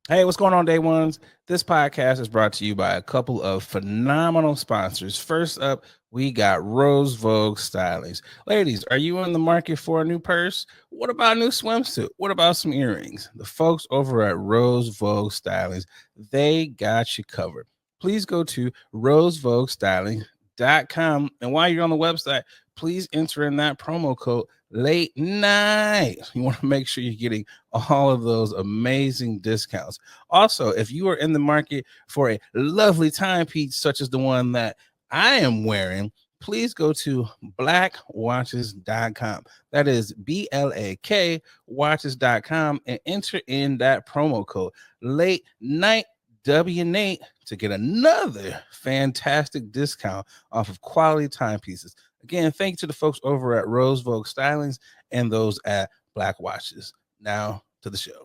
Hey, what's going on, day ones? This podcast is brought to you by a couple of phenomenal sponsors. First up, we got Rose Vogue Stylings. Ladies, are you in the market for a new purse? What about a new swimsuit? What about some earrings? The folks over at Rose Vogue Stylings, they got you covered. Please go to rosevoguestyling.com. And while you're on the website, please enter in that promo code late night. You want to make sure you're getting all of those amazing discounts. Also, if you are in the market for a lovely timepiece such as the one that I am wearing, please go to blackwatches.com. That is BLAK watches.com and enter in that promo code late night W Nate to get another fantastic discount off of quality timepieces. Again, thank you to the folks over at Rose Vogue Stylings and those at Black Watches. Now to the show.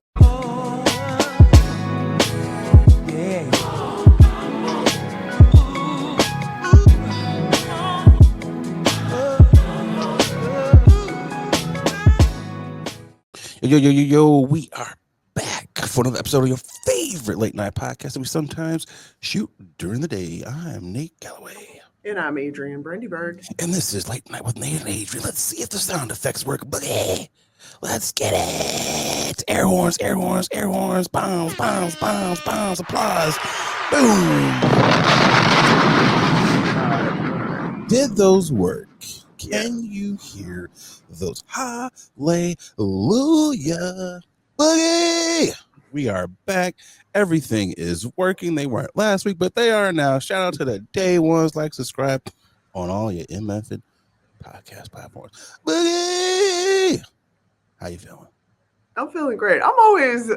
Yo, we are back for another episode of your favorite late night podcast that we sometimes shoot during the day. I'm Nate Galloway. And I'm Adrian Brandyberg. And this is Late Night with Nate and Adrian. Let's see if the sound effects work. Boogie. Let's get it. Air horns, air horns, air horns. Bounce, bounce, bounce, bounce. Applause. Boom. Did those work? Can you hear those? Hallelujah. Boogie. We are back. Everything is working. They weren't last week, but they are now. Shout out to the day ones. Like, subscribe on all your method podcast platforms. Boogie. How you feeling? I'm feeling great. I'm always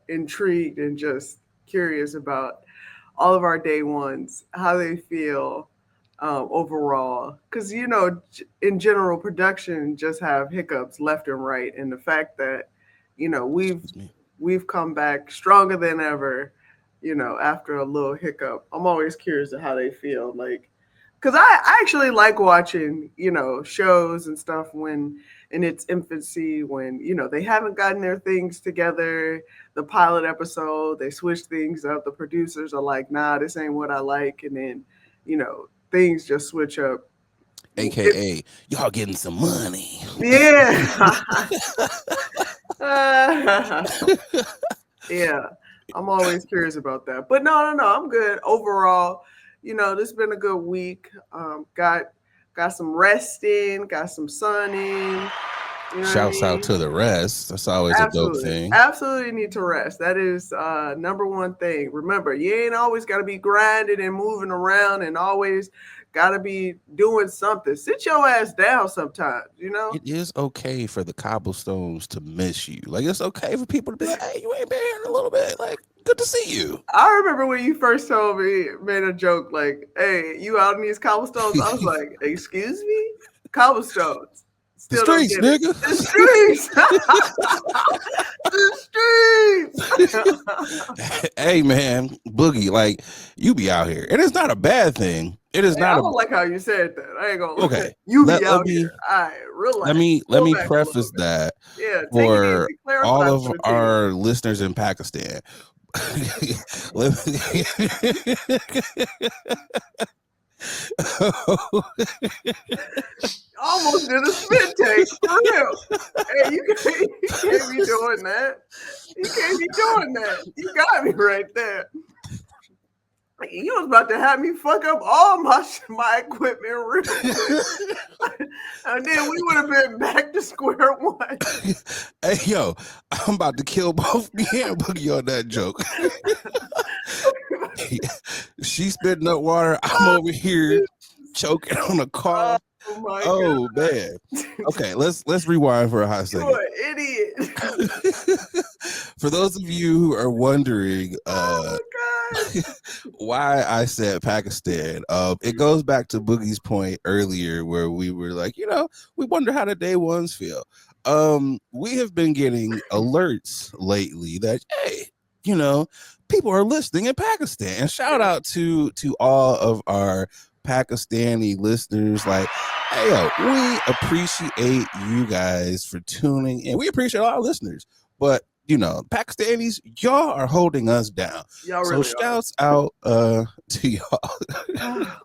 intrigued and just curious about all of our day ones, how they feel overall. Because in general, production just have hiccups left and right, and the fact that we've come back stronger than ever. After a little hiccup, I'm always curious to how they feel. Like, because I actually like watching, shows and stuff when in its infancy, when, they haven't gotten their things together. The pilot episode, they switch things up. The producers are like, nah, this ain't what I like. And then, things just switch up. AKA, y'all getting some money. Yeah. Yeah. I'm always curious about that. But no, I'm good. Overall, this has been a good week. Got some rest in, got some sun in. Shouts out to the rest. That's always a dope thing. Absolutely need to rest. That is number one thing. Remember, you ain't always got to be grinding and moving around and always got to be doing something. Sit your ass down sometimes, It is okay for the cobblestones to miss you. Like, it's okay for people to be like, hey, you ain't been here in a little bit. Like, good to see you. I remember when you first told me, made a joke like, hey, you out in these cobblestones? I was like, excuse me? Cobblestones. Still the streets, nigga. The streets. The streets. Hey, man, Boogie, like, you be out here. And it's not a bad thing. It is not. I don't like how you said that. I ain't gonna. Okay. You be out here. All right, relax. Let me preface that for all of our listeners in Pakistan. Almost did a spit take for real. Hey, you can't be doing that. You can't be doing that. You got me right there. You was about to have me fuck up all my equipment real quick. And then we would have been back to square one. Hey, yo, I'm about to kill both me and Boogie on that joke. She's spitting up water. I'm over here choking on a car. Oh man. Okay, let's rewind for a hot second. You're an idiot. For those of you who are wondering why I said Pakistan, it goes back to Boogie's point earlier where we were like, we wonder how the day ones feel. We have been getting alerts lately that, hey, people are listening in Pakistan. And shout out to all of our Pakistani listeners. Like, hey, yo, we appreciate you guys for tuning in. We appreciate all our listeners. But you know, Pakistanis, y'all are holding us down. Y'all So really are. shouts out to y'all.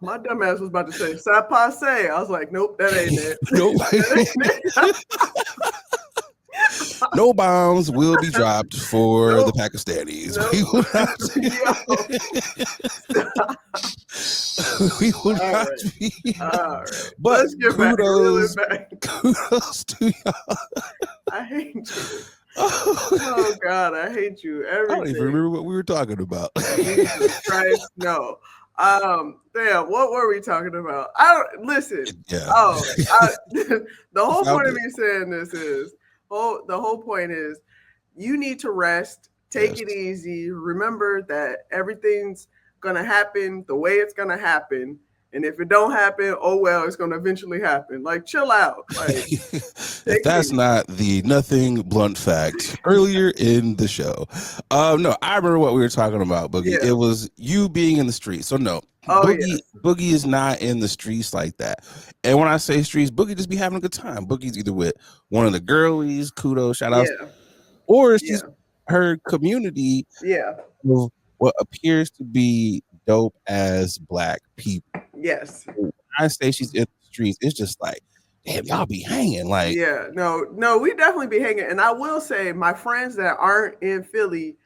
My dumb ass was about to say "ça passe." I was like, nope, that ain't it. Nope. That ain't it. No bombs will be dropped for the Nope. Pakistanis. Nope. We will not. We will All not right. be. All right. But Let's get back. Reel it kudos, back. kudos to y'all. I hate you. Oh God, I hate you. I don't even Everything. remember what we were talking about. Jesus Christ, no. Damn, what were we talking about? I don't listen. Yeah. The whole Found point of it. me saying this is, the whole point is, you need to rest, take it Yes. easy. Remember that everything's gonna happen the way it's gonna happen, and if it don't happen, oh well, it's gonna eventually happen. Like, chill out. Like, If take it that's easy. not the nothing blunt fact earlier in the show. No, I remember what we were talking about, Boogie. Yeah. It was you being in the streets. So no, Oh Boogie yes. Boogie is not in the streets like that. And when I say streets, Boogie just be having a good time. Boogie's either with one of the girlies, kudos, shout outs, Yeah. or Yeah. she's her community Yeah. of what appears to be dope as black people. Yes. When I say she's in the streets, it's just like, damn, y'all be hanging. Like, Yeah, no, we definitely be hanging. And I will say, my friends that aren't in Philly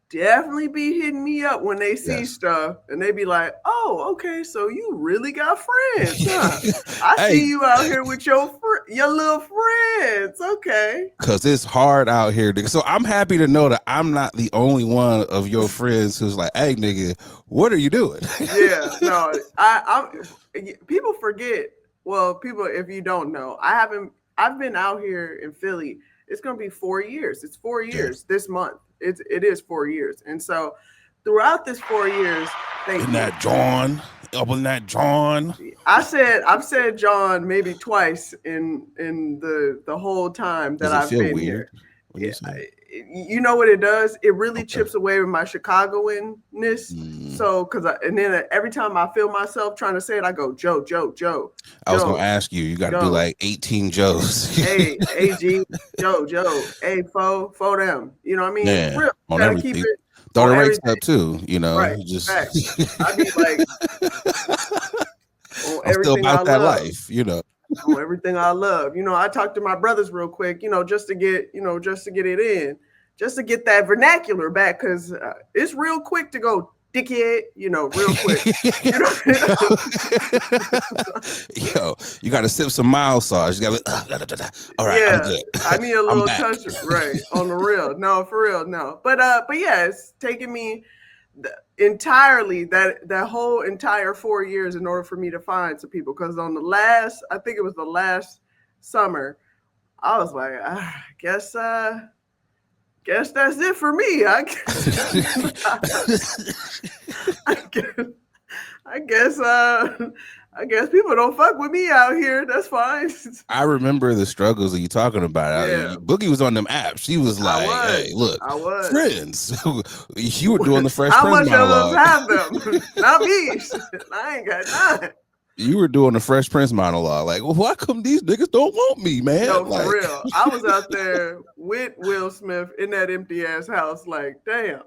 definitely be hitting me up when they see yes. stuff, and they be like, "Oh, okay, so you really got friends, huh? I Hey, see you out here with your little friends. Okay, because it's hard out here. Nigga. So I'm happy to know that I'm not the only one of your friends who's like, hey, nigga, what are you doing? yeah, no, people forget. Well, people, if you don't know, I've been out here in Philly. It's gonna be 4 years. It's four Yeah. years this month. It is 4 years, and so throughout this 4 years, thank Isn't you. that John? Wasn't that John? I've said John maybe twice in the whole time that Does it I've feel been weird here. when you say it? You know what it does? It really Okay. chips away with my Chicagoanness. So, and then every time I feel myself trying to say it, I go Joe, Joe, Joe, I was going to Joe, ask you, you got to do Joe. like 18 Joes. Hey, AG, Joe, Joe, hey, fo them. You know what I mean? Yeah, Real, on gotta keep everything. it Throw on the rates everything. up too, you know. Right. Just Facts. I be like on I'm still everything I about that love. life, you know. On everything I love. You know, I talk to my brothers real quick, just to get, just to get it in, just to get that vernacular back, because it's real quick to go dickhead, real quick. Yo, you got to sip some mild sauce. You got to. All right, I'm good. I need a I'm little back. touch, right? On the real, no, for real, no. But yeah, it's taking me entirely that whole entire 4 years in order for me to find some people. Because on I think it was the last summer, I was like, guess that's it for me. I guess people don't fuck with me out here. That's fine. I remember the struggles that you talking about. Yeah. Boogie was on them apps. She was like, "Hey, look, I was. friends." You were doing the Fresh How Prince much monologue. of us have them? Not me. I ain't got none. You were doing the Fresh Prince monologue. Like, well, why come these niggas don't want me, man? No, like, for real. I was out there with Will Smith in that empty ass house. Like, damn.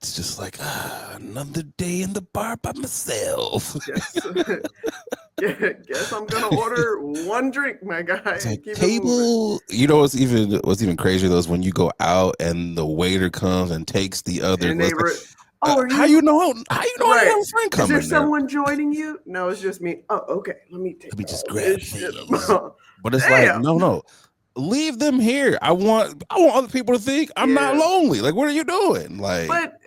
It's just like another day in the bar by myself. Guess I'm gonna order one drink, my guy. It's like, keep table. You know what's even crazier though is when you go out and the waiter comes and takes the other. And they how you know? How you know I have a friend coming? Is there someone joining you? No, it's just me. Oh, okay. Let me just grab these. But it's Damn. like no. Leave them here. I want other people to think I'm not lonely. Like, what are you doing? Like, but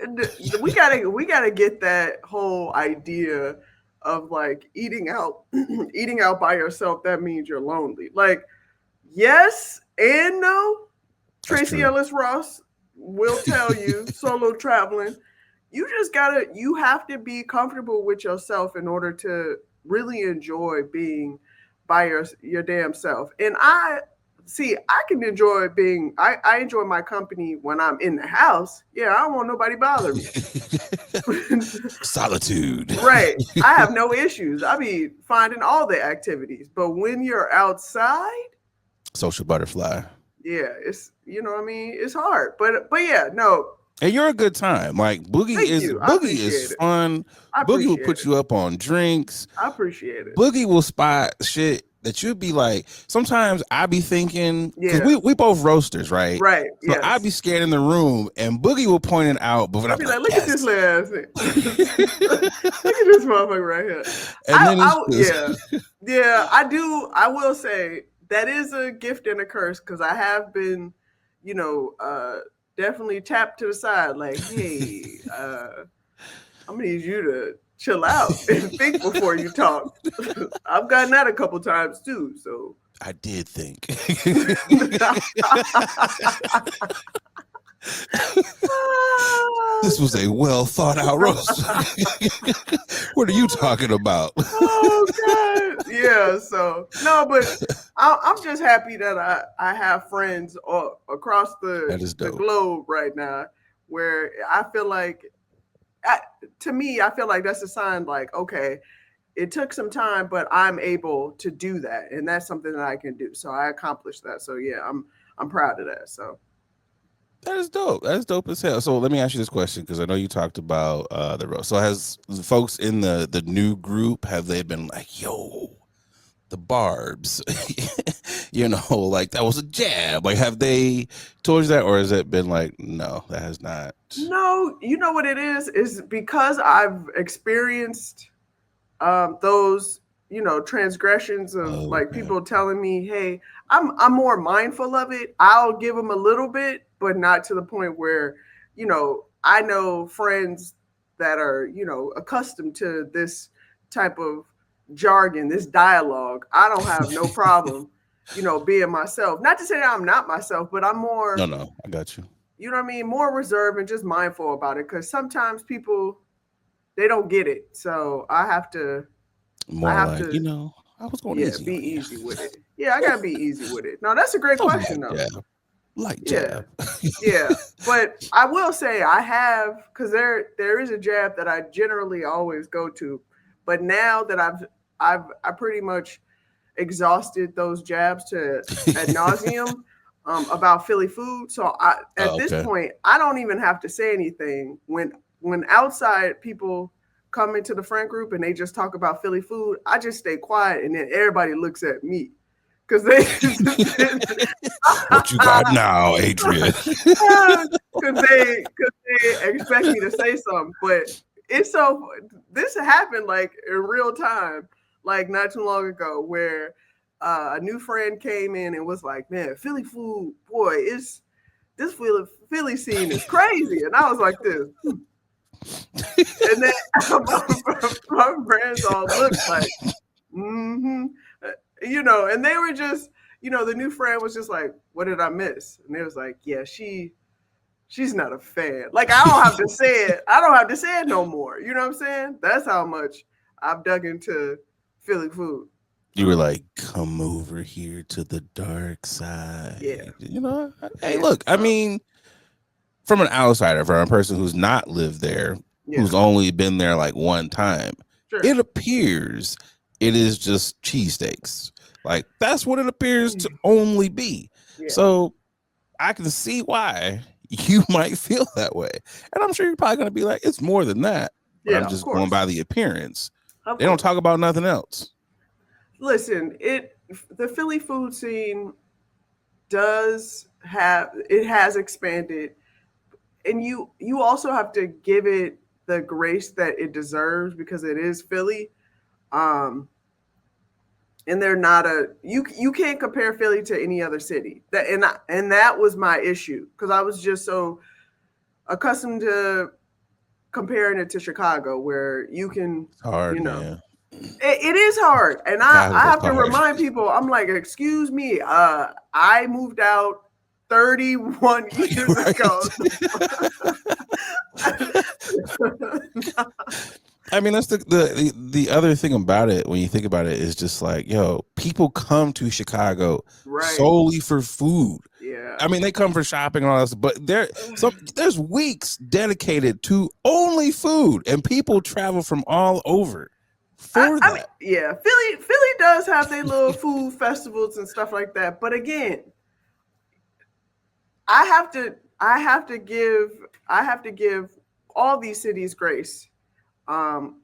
we gotta get that whole idea of like eating out by yourself. That means you're lonely. Like, yes and no. Tracy Ellis Ross will tell you solo traveling. You have to be comfortable with yourself in order to really enjoy being by your damn self. And I can enjoy I enjoy my company when I'm in the house. Yeah, I don't want nobody bother me. Solitude. Right. I have no issues. I be finding all the activities. But when you're outside, social butterfly. Yeah, it's you know what I mean. It's hard, but yeah, no. And you're a good time. Like Thank you. I Boogie is appreciate it. fun. I Boogie will appreciate put it. you up on drinks. I appreciate it. Boogie will spot shit that you'd be like, sometimes I be thinking, because Yeah. we both roasters, right? Right. So I'd Yes. be scared in the room and Boogie will point it out, but when I'll I'm be like, like, look at this yes. little ass thing. Look at this motherfucker right here. And then it's Yeah, just yeah. I do. I will say that is a gift and a curse because I have been, you know, definitely tapped to the side. Like, hey, I'm gonna need you to chill out and think before you talk. I've gotten that a couple times too. So I did think. This was a well thought out roast. What are you talking about? Oh God, yeah. So no, but I'm just happy that I have friends across That is the dope. globe right now, where I feel like, I, to me, I feel like that's a sign. Like, okay, it took some time, but I'm able to do that, and that's something that I can do. So I accomplished that. So yeah, I'm proud of that. So That is dope. That's dope as hell. So let me ask you this question because I know you talked about the roast. So has the folks in the new group, have they been like, yo, the barbs, you know, like that was a jab? Like, have they told you that, or has it been like, no, that has not? no, you know what it is because I've experienced those transgressions of like Okay. people telling me, hey, I'm more mindful of it. I'll give them a little bit, but not to the point where I know friends that are accustomed to this type of jargon, this dialogue. I don't have no problem being myself. Not to say that I'm not myself, but I'm No, more, no, I got you. you know what I mean, more reserved and just mindful about it because sometimes people, they don't get it. So I More have like, to, I was going yeah, easy be on you. easy with it. Yeah, I gotta be easy with it. No, that's a great That was a question light though. jab. Light Yeah, jab. yeah. But I will say I have, because there is a jab that I generally always go to, but now that I pretty much exhausted those jabs to ad nauseum about Philly food. So at Oh, this okay. point, I don't even have to say anything when outside people come into the friend group and they just talk about Philly food. I just stay quiet and then everybody looks at me because they What you got now, Adrian? because they expect me to say something, but it's so this happened like in real time, like not too long ago, where a new friend came in and was like, "Man, Philly food, boy, it's this Philly scene is crazy," and I was like, "This," and then my friends all looked like, "Mm-hmm," and they were just, the new friend was just like, "What did I miss?" And they was like, "Yeah, she's not a fan." Like I don't have to say it. I don't have to say it no more. You know what I'm saying? That's how much I've dug into Philly food. You were like, come over here to the dark Yeah, side. Hey, yeah, look, I so mean, from an outsider, from a person who's not lived there, yeah, who's only been there like one time, sure. it appears it is just cheesesteaks. Like, that's what it appears to only be. Yeah, So I can see why you might feel that way. And I'm sure you're probably going to be like, it's more than that. But I'm yeah, of just going course, by the appearance. of They don't talk course. about nothing else. Listen, the Philly food scene has expanded, and you also have to give it the grace that it deserves because it is Philly. Um, and they're not you can't compare Philly to any other city. And that was my issue because I was just so accustomed to comparing it to Chicago, where you can, It's hard, you know, man. it is hard, and I Chicago's have to hard. remind people. I'm like, excuse me, I moved out 31 years ago. I mean, that's the other thing about it when you think about it is just like, yo, people come to Chicago Right? solely for food. Yeah. I mean, they come for shopping and all this, but there's weeks dedicated to only food, and people travel from all over for I mean, that. yeah, Philly does have their little food festivals and stuff like that. But again, I have to I have to give I have to give all these cities grace. Um,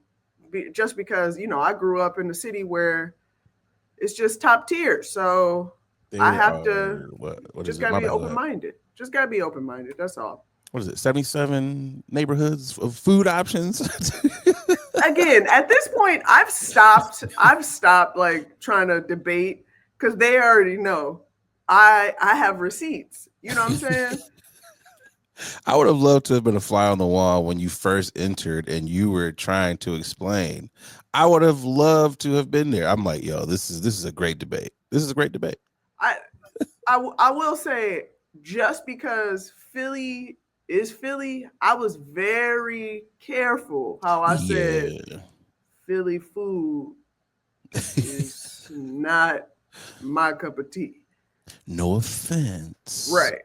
just because I grew up in a city where it's just top tier, so I There have to are what is just it? gotta My be bad. open minded. Just gotta be open minded. That's all. What is it? 77 neighborhoods of food options. Again, at this point, I've stopped. I've stopped like trying to debate because they already know. I have receipts. You know what I'm saying? I would have loved to have been a fly on the wall when you first entered and you were trying to explain. I would have loved to have been there. I'm like, yo, this is a great debate. This is a great debate. I I will say just because Philly is Philly, I was very careful how I said Yeah. Philly food is not my cup of tea. No offense. Right.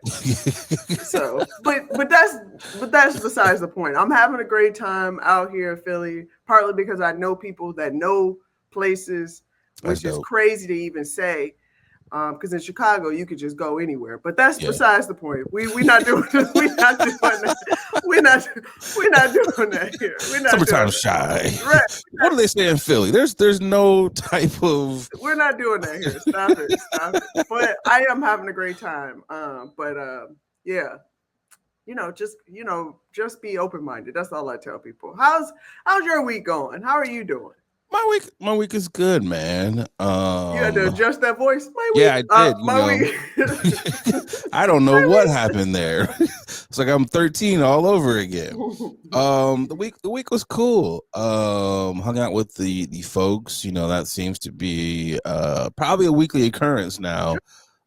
So, but that's besides the point. I'm having a great time out here in Philly, partly because I know people that know places, That's which is dope. crazy to even say. Because in Chicago you could just go anywhere. But that's Yeah. besides the point. We not doing we not doing that. We're not doing that here. We're not doing Summertime that. shy. Right. What do they say in Philly? There's no type of We're not doing that here. Stop it. Stop it. But I am having a great time. But yeah, just be open minded. That's all I tell people. How's your week going? How are you doing? my week is good, man. You had to adjust that voice. My Yeah, week. I did, My week. I don't know My what happened there. It's like I'm 13 all over again. week. The week was cool. Hung out with the folks. That seems to be probably a weekly occurrence now,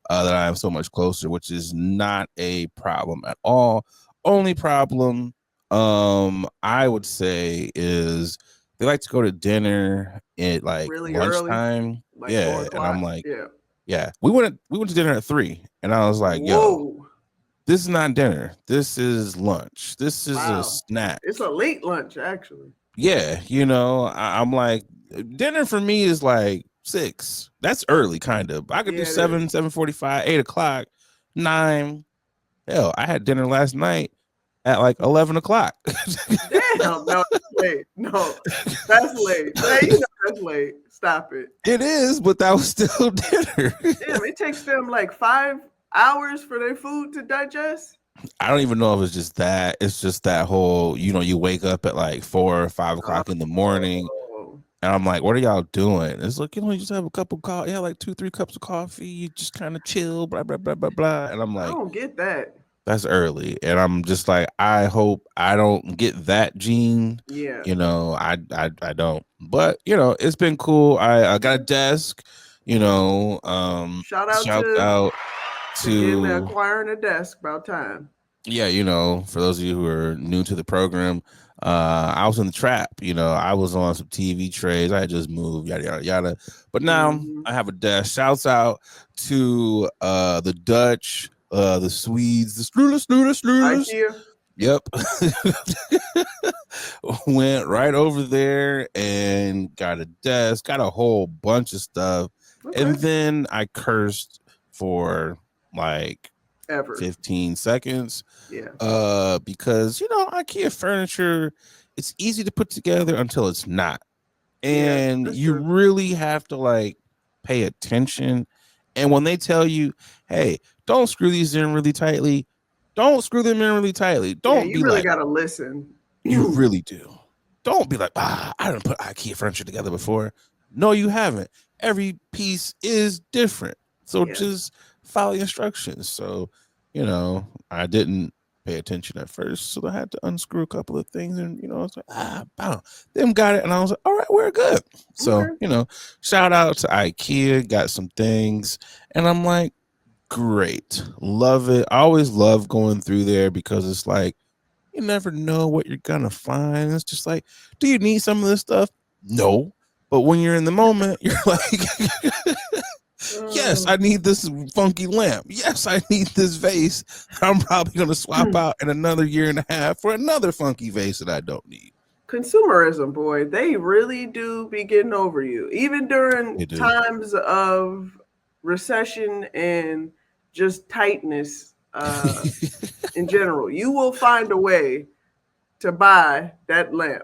that I am so much closer, which is not a problem at all. Only problem, I would say, is they like to go to dinner at like Really early, lunchtime. like four Yeah, and I'm o'clock. like, Yeah. yeah, we went to dinner at 3, and I was like, yo, Whoa. this is not dinner. This is lunch. This is a Wow. snack. It's a late lunch, actually. Yeah, I'm like, dinner for me is like 6. That's early, kind of. I could do Yeah, it is. 7:45, 8 o'clock, 9. Hell, I had dinner last night at like 11 o'clock. Damn. No, that's late. No, that's late. Hey, that's late. Stop it. It is, but that was still dinner. Damn, it takes them like 5 hours for their food to digest. I don't even know if it's just that. It's just that whole, you wake up at like 4 or 5 o'clock in the morning. Oh, And I'm like, what are y'all doing? It's like, you just have a cup of coffee. Yeah, like 2, 3 cups of coffee. You just kind of chill, blah, blah, blah, blah, blah. And I'm I like, don't get that. that's early. And I'm just like, I hope I don't get that gene. Yeah. I don't. But, it's been cool. I got a desk, Shout out shouts to out getting to, acquiring a desk about time. yeah, for those of you who are new to the program, I was in the trap. I was on some TV trays. I had just moved, yada yada yada. But now Hmm. I have a desk. Shouts out to the Dutch, the Swedes, the Slooders. IKEA. Yep. Went right over there and got a desk, got a whole bunch of stuff. Okay. And then I cursed for like Ever. 15 seconds, Yeah. because IKEA furniture, it's easy to put together until it's not, Yeah. and That's you true. really have to like pay attention. And when they tell you, hey, don't screw these in really tightly, don't screw them in really tightly. Yeah. Don't You be really like, gotta listen. you really do. Don't be like, I didn't put IKEA furniture together before. No, you haven't. Every piece is different. So Yeah. just follow the instructions. So, I didn't pay attention at first. So I had to unscrew a couple of things, and, I was like, bow. Them got it. And I was like, all right, we're good. So, Okay. shout out to IKEA, got some things. And I'm like, great. Love it. I always love going through there because it's like, you never know what you're gonna find. It's just like, do you need some of this stuff? No. But when you're in the moment, you're like, yes, Um, I need this funky lamp. Yes, I need this vase. I'm probably gonna swap out in another year and a half for another funky vase that I don't need. consumerism, boy, they really do be getting over you. Even during They do. times of recession and just tightness, uh, in general. You will find a way to buy that lamp.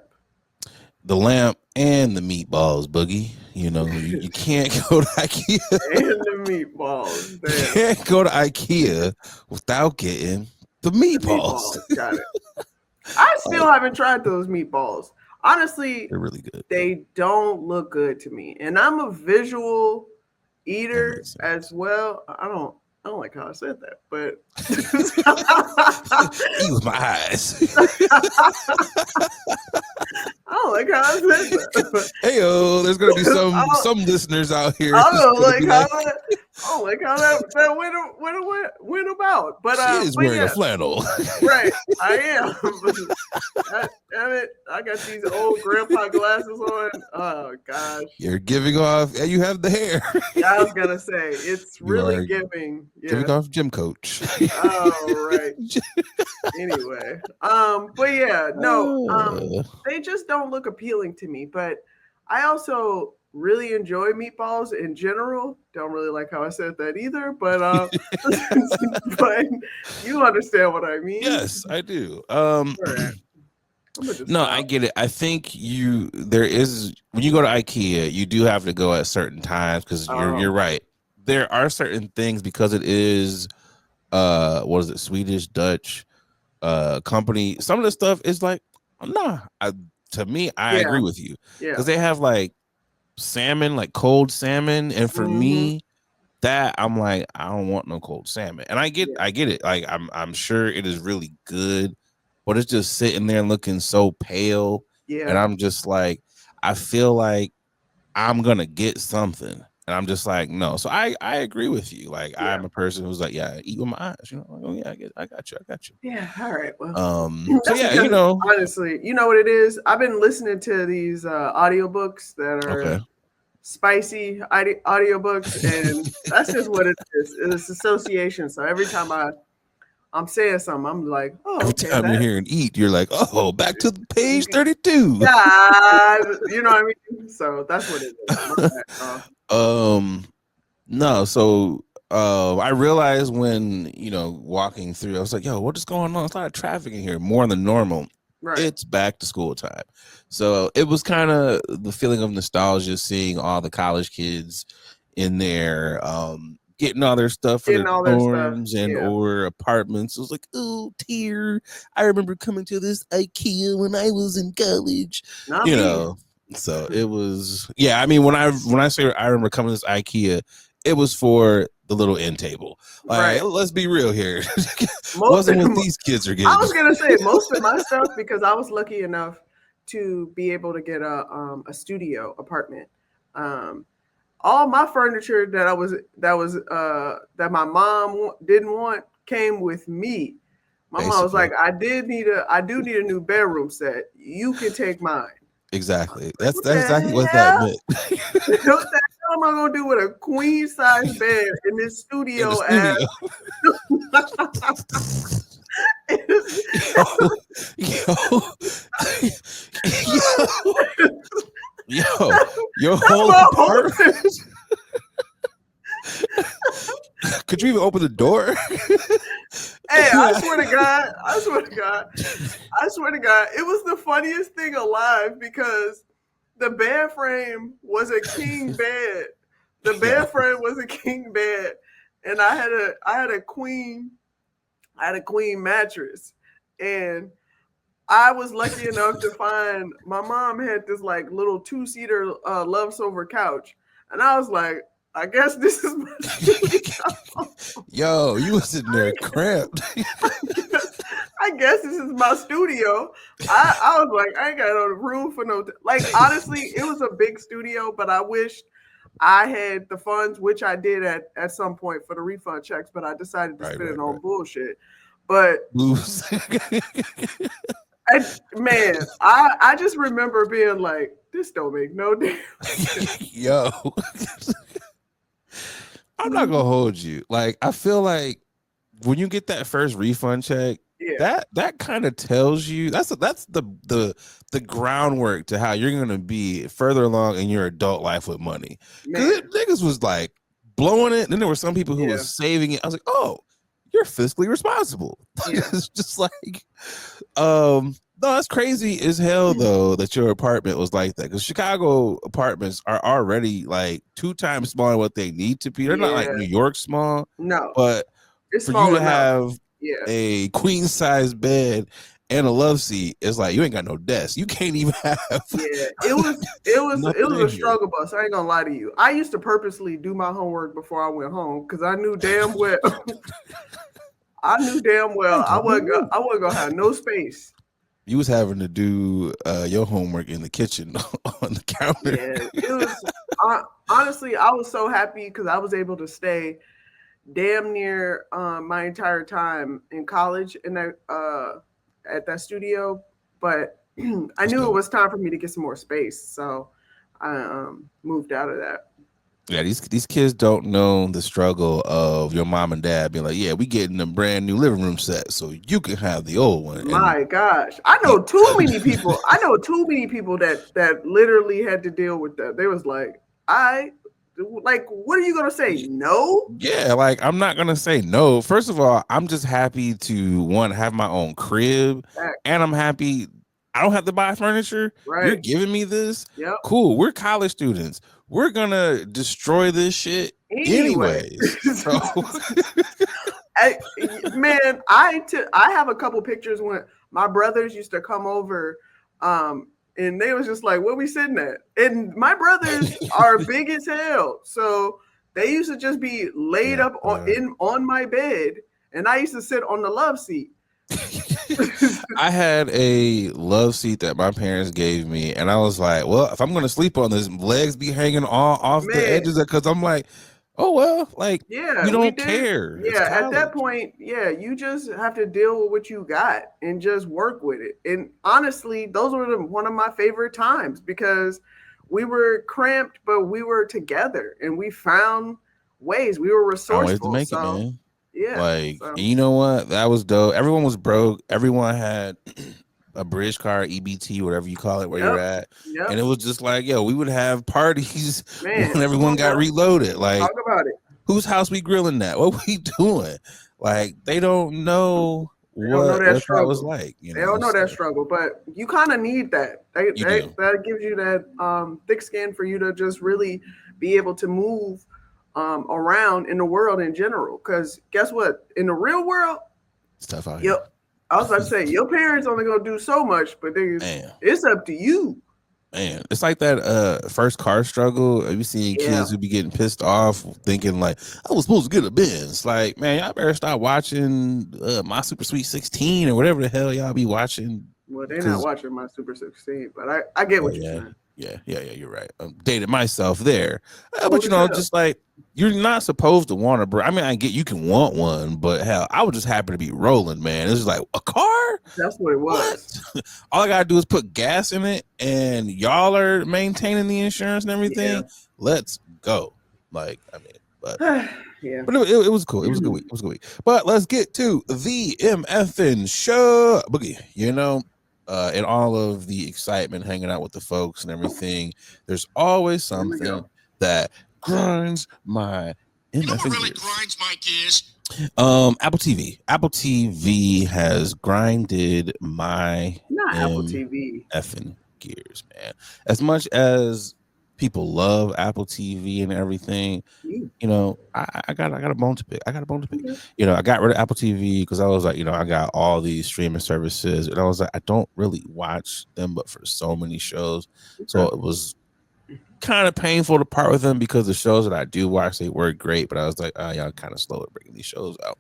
The lamp and the meatballs, Boogie. You know, you can't go to IKEA. And the meatballs. You Damn. can't go to IKEA without getting the The meatballs. meatballs. Got it. I still haven't tried those meatballs. Honestly, They're really good. they don't look good to me. And I'm a visual eater sense. as well. I don't like how I said that, but Use my eyes. I don't like how I said that. Heyo, there's gonna be some listeners out here. I don't who's gonna like be how like, that. I don't like how that went about. But she is wearing yeah, a flannel. right, I am. God damn it! I got these old grandpa glasses on. Oh gosh, You're giving off. Yeah, you have the hair. yeah, I was gonna say it's You really are giving. Yeah. Giving off gym coach. Oh right. Anyway, but yeah, no, they just don't look appealing to me. But I also really enjoy meatballs in general. Don't really like how I said that either, but but you understand what I mean. Yes, I do. Right. No, I get it. I think there is, when you go to IKEA, you do have to go at certain times because you're right. There are certain things, because it is what is it, Swedish, Dutch company. Some of the stuff is like, nah. To me, I agree with you, because they have like salmon, like cold salmon, and for me, that I'm like, I don't want no cold salmon. And I get it. Like I'm sure it is really good, but it's just sitting there looking so pale. Yeah. And I'm just like, I feel like I'm gonna get something. And I'm just like, no. So I agree with you. Like, I'm a person who's like, yeah, eat with my eyes. You know, like, oh yeah, I got you. Yeah, all right. Well, so yeah, you know, honestly, you know what it is? I've been listening to these audiobooks that are spicy audiobooks, and that's just what it is. It's association. So every time I'm saying something, I'm like, oh, every time you're hearing eat, you're like, oh, back to page 32. God, you know what I mean? So that's what it is. No, so I realized when, walking through, I was like, yo, what is going on? It's a lot of traffic in here, more than normal. Right. It's back to school time. So it was kind of the feeling of nostalgia, seeing all the college kids in there, getting all their stuff for their dorms and or apartments. It was like, oh, tear. I remember coming to this IKEA when I was in college. Not me. So it was, I mean, when I say I remember coming to this IKEA, it was for the little end table. Like, let's be real here. Wasn't what these kids are getting. I was gonna say most of my stuff, because I was lucky enough to be able to get a studio apartment. All my furniture that my mom didn't want came with me. My mom was like, I do need a new bedroom set. You can take mine. Exactly. That's exactly what that meant. What the hell am I gonna do with a queen size bed in this studio? Your whole apartment. Could you even open the door? Hey, I swear to God, it was the funniest thing alive, because the bed frame was a king bed. The bed frame was a king bed, and I had a queen mattress, and I was lucky enough to find my mom had this like little 2-seater love sofa couch, and I was like, I guess this is my studio. Yo, you was in there cramped. I guess this is my studio. I was like, I ain't got no room for no. Like, honestly, it was a big studio, but I wished I had the funds, which I did at some point for the refund checks, but I decided to spend it on bullshit. But I just remember being like, this don't make no difference. Yo. I'm not gonna hold you. Like, I feel like when you get that first refund check, that kind of tells you that's the groundwork to how you're gonna be further along in your adult life with money. Because niggas was like blowing it. Then there were some people who was saving it. I was like, oh, you're fiscally responsible. Yeah. It's just like, no, that's crazy as hell though that your apartment was like that, because Chicago apartments are already like 2 times smaller than what they need to be. They're not like Yeah. New York small, No, but it's for you small to enough. have Yeah. a queen size bed and a love seat, it's like you ain't got no desk. You can't even have Yeah, it was nothing a in here. struggle bus. I ain't gonna lie to you. I used to purposely do my homework before I went home because I knew damn well I got no room. I wasn't gonna have no space. You was having to do your homework in the kitchen on the counter. Yeah, it was. Honestly, I was so happy because I was able to stay damn near my entire time in college in that at that studio, but I That's knew it dope. was time for me to get some more space, so I moved out of that. Yeah, these kids don't know the struggle of your mom and dad being like, yeah, we getting a brand new living room set so you can have the old one. And My gosh, I the, know too many people. I know too many people that literally had to deal with that. They was like, I like, what are you gonna say? No? yeah, like I'm not gonna say no. First of all, I'm just happy to one have my own crib, and I'm happy I don't have to buy furniture. You're Right? giving me this. Yep. Cool. We're college students. We're gonna destroy this shit Anyway, anyways. So I, man, I have a couple pictures when my brothers used to come over, and they was just like, "Where we sitting at?" And my brothers are big as hell, so they used to just be laid yeah, up on my bed, and I used to sit on the love seat. I had a love seat that my parents gave me, and I was like, well, if I'm gonna sleep on this, legs be hanging all off the Man, edges, because I'm like, oh well, like yeah, you we don't did. care. It's Yeah, at that college. point, yeah, you just have to deal with what you got and just work with it. And honestly, those were one of my favorite times because we were cramped, but we were together and we found ways. We were Found ways to resourceful. make it, So, man. yeah. Like, So, you know what? That was dope. Everyone was broke. Everyone had a bridge card, EBT, whatever you call it, where you're yep. at. Yep. And it was just like, yo, we would have parties Man, when come everyone on got now. reloaded. Talk Like, about it. whose house we grilling at? What we doing? Like, they don't know They don't know that what that was struggle. like, They don't know So that struggle, but you kind of need that. you do. That gives you that thick skin for you to just really be able to move around in the world in general. Because guess what? In the real world, It's tough out here. yep. I was about to say your parents only gonna do so much, but Man. it's up to you. Man, it's like that first car struggle. Have you seen Yeah. kids who be getting pissed off thinking like, I was supposed to get a Benz? Like, man, y'all better start watching My Super Sweet 16 or whatever the hell y'all be watching. Well, they're not Because watching my Super 16, but I get what you're yeah, saying. yeah, you're right. I'm dating myself there. But Old as hell. just like you're not supposed to want a bro. I mean, I get you can want one, but hell, I was just happy to be rolling, man. It's just like a car? That's what it was. What? All I gotta do is put gas in it, and y'all are maintaining the insurance and everything. Yeah. Let's go. Like, I mean, but Yeah. but it was cool. It was a good week. It was a good week. But let's get to the MFN show, Boogie. In all of the excitement, hanging out with the folks and everything, there's always Here we something go. that grinds my You know what MFN really gears. grinds my gears? Apple TV. Apple TV has grinded my Not Apple TV. effing gears, man. As much as people love Apple TV and everything, I got a bone to pick. I got a bone to pick. Okay. I got rid of Apple TV because I was like, I got all these streaming services, and I was like, I don't really watch them, but for so many shows, so it was kind of painful to part with them because the shows that I do watch, they were great, but I was like, y'all kind of slow at bringing these shows out.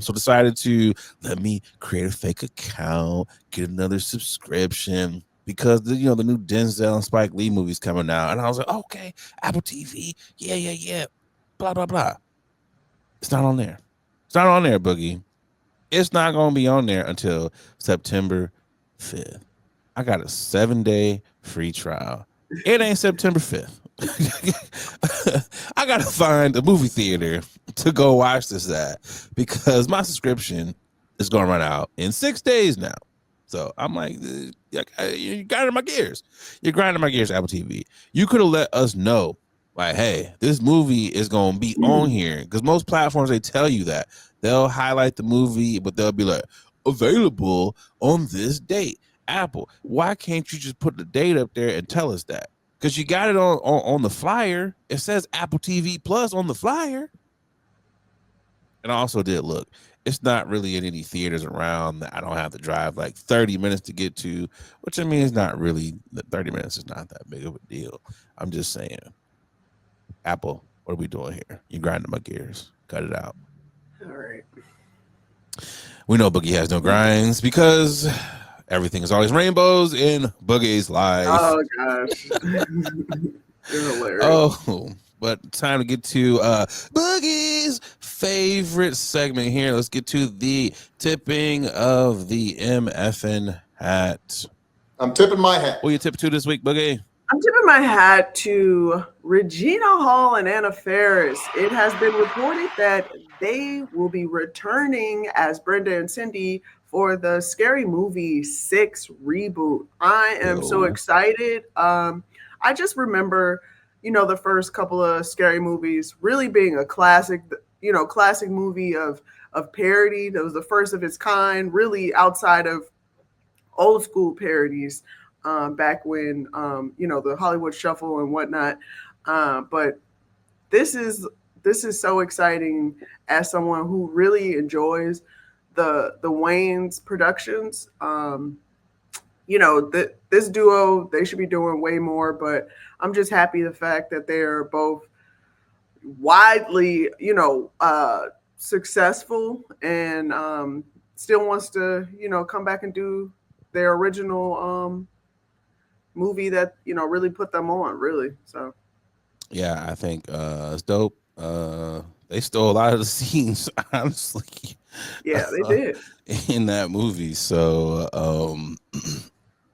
So decided to let me create a fake account, get another subscription because the new Denzel and Spike Lee movies coming out, and I was like, okay, Apple TV, yeah, blah blah blah. It's not on there. It's not on there, Boogie. It's not gonna be on there until September 5th. I got a 7-day free trial. It ain't September 5th. I gotta find a movie theater to go watch this at because my subscription is gonna run out in 6 days now. So I'm like, you're grinding my gears. You're grinding my gears, Apple TV. You could have let us know, like, hey, this movie is gonna be on here because most platforms they tell you that They'll highlight the movie, but they'll be like, available on this date. Apple, why can't you just put the date up there and tell us that? Because you got it on the flyer. It says Apple TV Plus on the flyer. And I also did look. It's not really in any theaters around that I don't have to drive like 30 minutes to get to, which I mean, it's not really, 30 minutes is not that big of a deal. I'm just saying, Apple, what are we doing here? You grinding my gears. Cut it out. All right. We know Boogie has no grinds because everything is always rainbows in Boogie's life. Oh gosh. You're hilarious. Oh, but time to get to Boogie's favorite segment here. Let's get to the tipping of the MFN hat. I'm tipping my hat. What you tip to this week, Boogie? I'm tipping my hat to Regina Hall and Anna Faris. It has been reported that they will be returning as Brenda and Cindy for the Scary Movie 6 reboot. I am so excited. I just remember, the first couple of Scary Movies really being a classic, classic movie of parody. That was the first of its kind, really outside of old school parodies. Back when the Hollywood Shuffle and whatnot, but this is so exciting as someone who really enjoys the Wayans productions. This duo, they should be doing way more, but I'm just happy the fact that they're both widely successful and still wants to come back and do their original movie that really put them on, really. So yeah, I think it's dope. They stole a lot of the scenes, honestly. Yeah, they did in that movie. So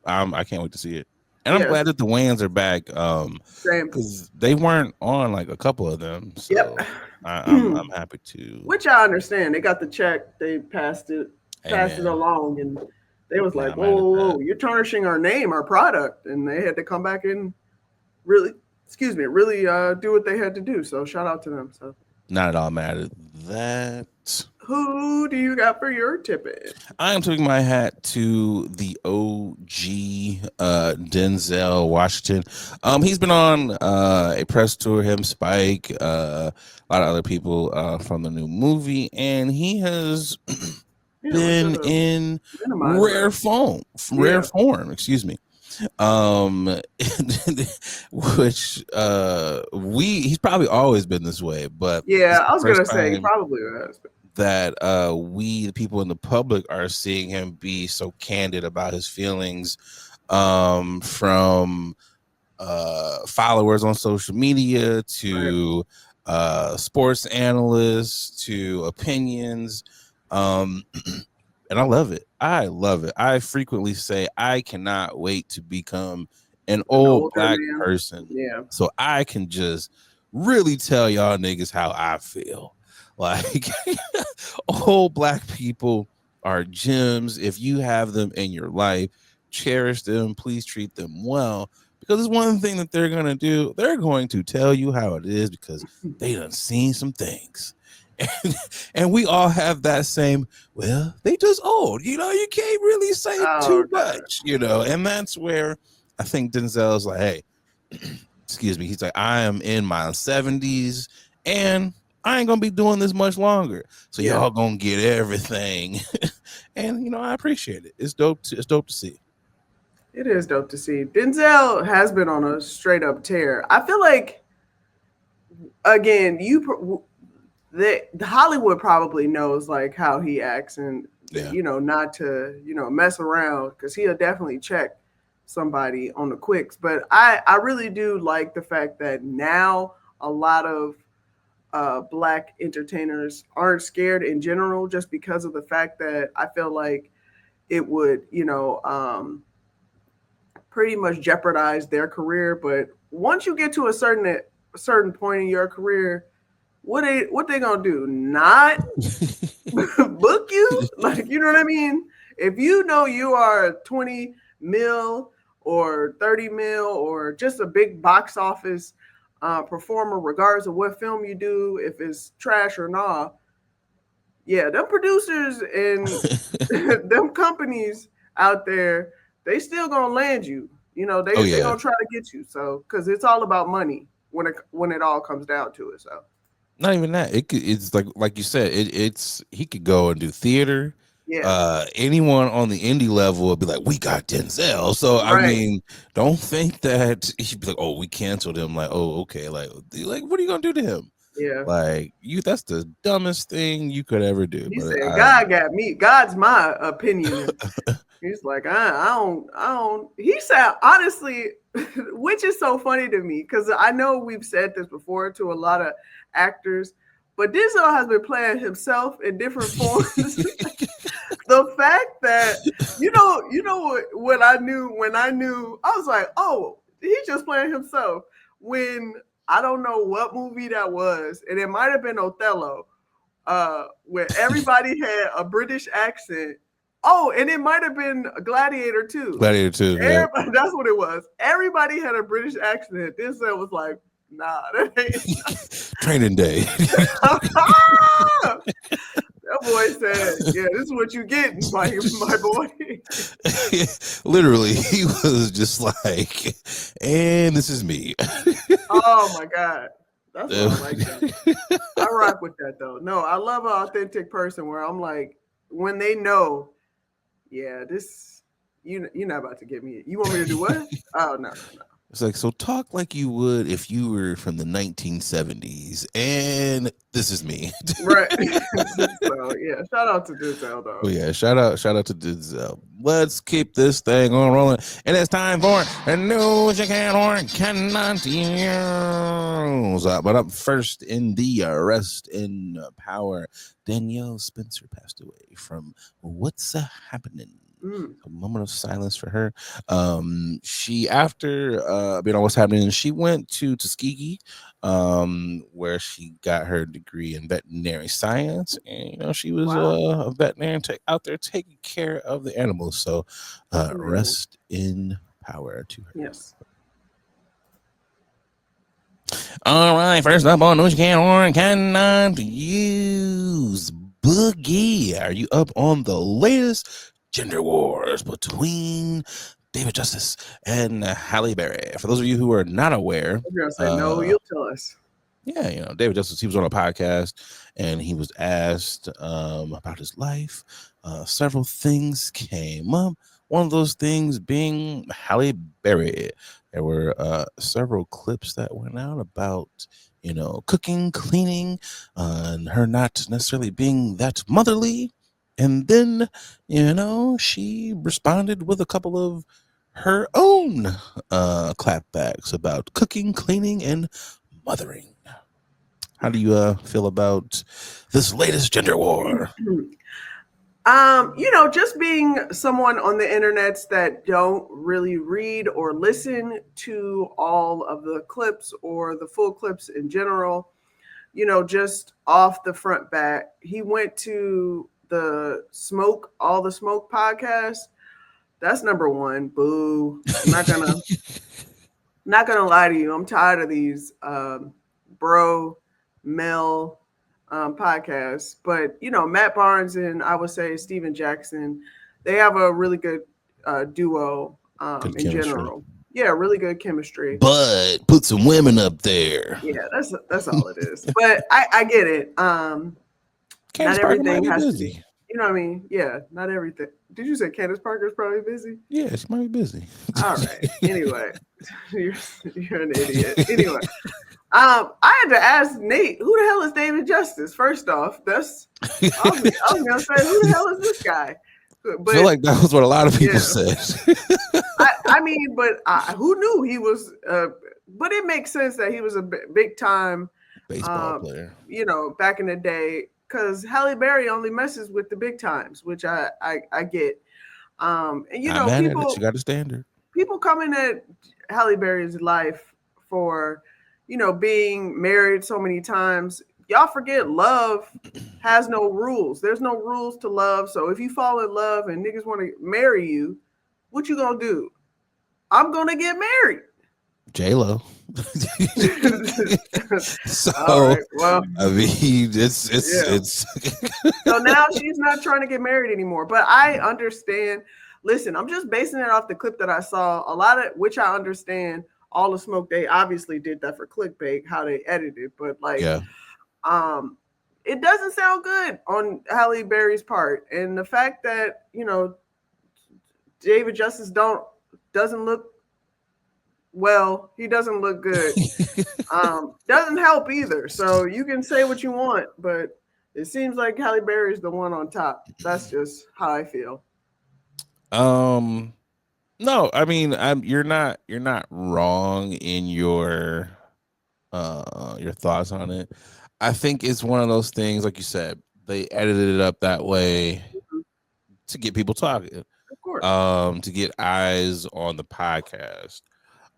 I can't wait to see it. And I'm glad that the Wayans are back. Because they weren't on like a couple of them. So yep. I'm happy to. Which I understand. They got the check, they passed it along, and they was like, whoa, you're tarnishing our name, our product. And they had to come back and really do what they had to do. So shout out to them. So not at all mad at that. Who do you got for your tipping? I am tipping my hat to the OG Denzel Washington. He's been on a press tour, him, Spike, a lot of other people from the new movie, and he has been in rare form, excuse me. Which he's probably always been this way, but yeah, I was gonna say he probably has. That we, the people in the public, are seeing him be so candid about his feelings from followers on social media to sports analysts to opinions. And I love it. I frequently say I cannot wait to become an old black person. Yeah. So I can just really tell y'all niggas how I feel. Like old black people are gems. If you have them in your life, cherish them. Please treat them well, because it's one thing that they're going to do. They're going to tell you how it is because they done seen some things. And we all have that same, well, they just old. You can't really say too much, and that's where I think Denzel's like, hey, excuse me. He's like, I am in my 70s and I ain't gonna be doing this much longer, so y'all gonna get everything. And I appreciate it. It's dope to see. It is dope to see. Denzel has been on a straight up tear. I feel like, again, the Hollywood probably knows like how he acts, and not to mess around, because he'll definitely check somebody on the quicks. But I really do like the fact that now a lot of black entertainers aren't scared in general, just because of the fact that I feel like it would, pretty much jeopardize their career. But once you get to a certain point in your career, what they gonna do? Not book you? Like, you know what I mean? If you know you are 20 mil or 30 mil or just a big box office performer, regardless of what film you do, if it's trash or not, yeah, them producers and them companies out there, they still gonna land you. You know, Oh they yeah. gonna try to get you. So, because it's all about money when it all comes down to it. So, Not even that. It's like you said, it's he could go and do theater. yeah, Anyone on the indie level would be like, we got Denzel. So I right, mean, don't think that he'd be like, oh, we canceled him. Like, oh, okay. Like what are you gonna do to him? yeah. Like that's the dumbest thing you could ever do. He But said, "God got me. God's my opinion." And he's like, I don't. He said, honestly, which is so funny to me because I know we've said this before to a lot of actors, but Denzel has been playing himself in different forms. The fact that when I knew, I was like, oh, he's just playing himself. When I don't know what movie that was, and it might have been Othello, where everybody had a British accent. Oh, and it might have been Gladiator too. Gladiator 2, yeah. Everybody, that's what it was. Everybody had a British accent. This was like, nah, that ain't. Training day. That boy said, "Yeah, this is what you getting, my boy." Literally, he was just like, and this is me. Oh my god, that's why I like that. I rock with that though. No, I love an authentic person where I'm like, when they know, yeah, this you're not about to get me. You want me to do what? Oh no, no. It's like, so talk like you would if you were from the 1970s, and this is me. Right. So yeah, shout out to Denzel though. Well, yeah, shout out to Denzel. Let's keep this thing on rolling, and it's time for the news you can or cannot use. But up first in the arrest in power, Danielle Spencer passed away from what's happening. Mm. A moment of silence for her. She after what's happening, she went to Tuskegee, where she got her degree in veterinary science, and she was Wow. a veterinarian out there taking care of the animals. So That's amazing. rest in power to her. Yes. All right, first up on news you can or cannot use. Boogie, are you up on the latest gender wars between David Justice and Halle Berry? For those of you who are not aware, I'm gonna say no. You'll tell us. yeah, David Justice, he was on a podcast and he was asked about his life. Several things came up. One of those things being Halle Berry. There were several clips that went out about, cooking, cleaning, and her not necessarily being that motherly. And then, she responded with a couple of her own clapbacks about cooking, cleaning, and mothering. How do you feel about this latest gender war? Just being someone on the internets that don't really read or listen to all of the clips or the full clips in general, just off the front back, he went to all the smoke podcast. That's number one. Boo. I'm not gonna lie to you. I'm tired of these bro male podcasts. But Matt Barnes and I would say Steven Jackson, they have a really good duo Good in chemistry. general. Yeah, really good chemistry. But put some women up there. Yeah, that's all it is. But I get it. Candace Not Parker might everything be has to be. busy. You know what I mean? Yeah, not everything. Did you say Candace Parker's probably busy? Yeah, she might be busy. All right. Anyway, you're an idiot. Anyway, I had to ask Nate, who the hell is David Justice? First off, I was gonna say, who the hell is this guy? I feel like that was what a lot of people yeah, said. I mean, but who knew he was? But it makes sense that he was a big time Baseball player. Back in the day, because Halle Berry only messes with the big times, which I get. And Not mad at it. She got a standard. people coming at Halle Berry's life for, being married so many times. Y'all forget love has no rules. There's no rules to love. So if you fall in love and niggas want to marry you, what you gonna do? I'm gonna get married. J-Lo. All So right. Well, I mean, yeah. it's So now she's not trying to get married anymore. But I understand. Listen, I'm just basing it off the clip that I saw. A lot of which I understand. All the smoke, they obviously did that for clickbait, how they edited. But like, yeah. um, it doesn't sound good on Halle Berry's part, and the fact that David Justice doesn't look well. He doesn't look good. Doesn't help either. So you can say what you want, but it seems like Halle Berry is the one on top. That's just how I feel. um no, I mean, you're not wrong in your thoughts on it. I think it's one of those things, like you said, they edited it up that way Mhm. to get people talking, Of course. to get eyes on the podcast,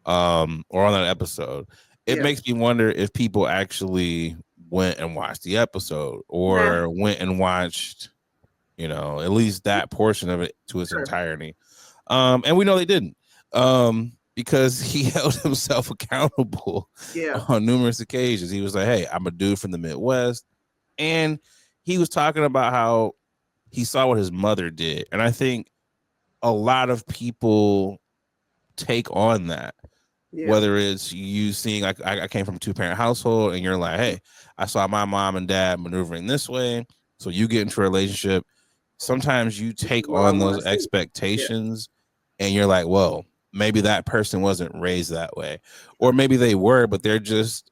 or on that episode. It Yeah. makes me wonder if people actually went and watched the episode Nah. or went and watched, at least that portion of it to its Sure. entirety. And we know they didn't, because he held himself accountable Yeah. on numerous occasions. He was like, "Hey, I'm a dude from the Midwest," and he was talking about how he saw what his mother did, and I think a lot of people take on that. Yeah. Whether it's you seeing, like, I came from a 2-parent household, and you're like, "Hey, I saw my mom and dad maneuvering this way," so you get into a relationship. Sometimes you This is take what I on want those to see. Yeah. expectations, and you're like, "Well, maybe that person wasn't raised that way, or maybe they were, but they're just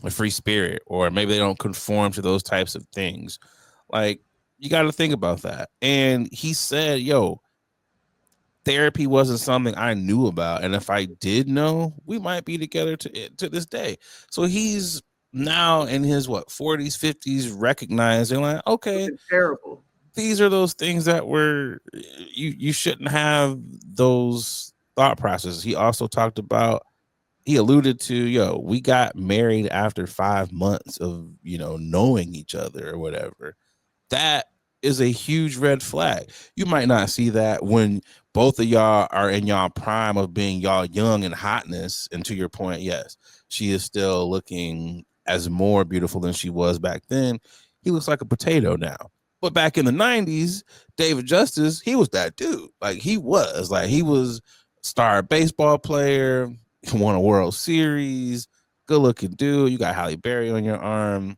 a free spirit, or maybe they don't conform to those types of things." Like, you got to think about that. And he said, "Yo, therapy wasn't something I knew about, and if I did know, we might be together to this day." So he's now in his 40s, 50s, recognizing, like, okay, Looking terrible. these are those things that were, you shouldn't have those thought processes. He also talked about, he alluded to, yo, we got married after 5 months of, knowing each other or whatever. That is a huge red flag. You might not see that when both of y'all are in y'all prime of being y'all young and hotness. And to your point, yes, she is still looking as more beautiful than she was back then. He looks like a potato now. But back in the 90s, David Justice, he was that dude. He was star baseball player, won a World Series, good looking dude. You got Halle Berry on your arm,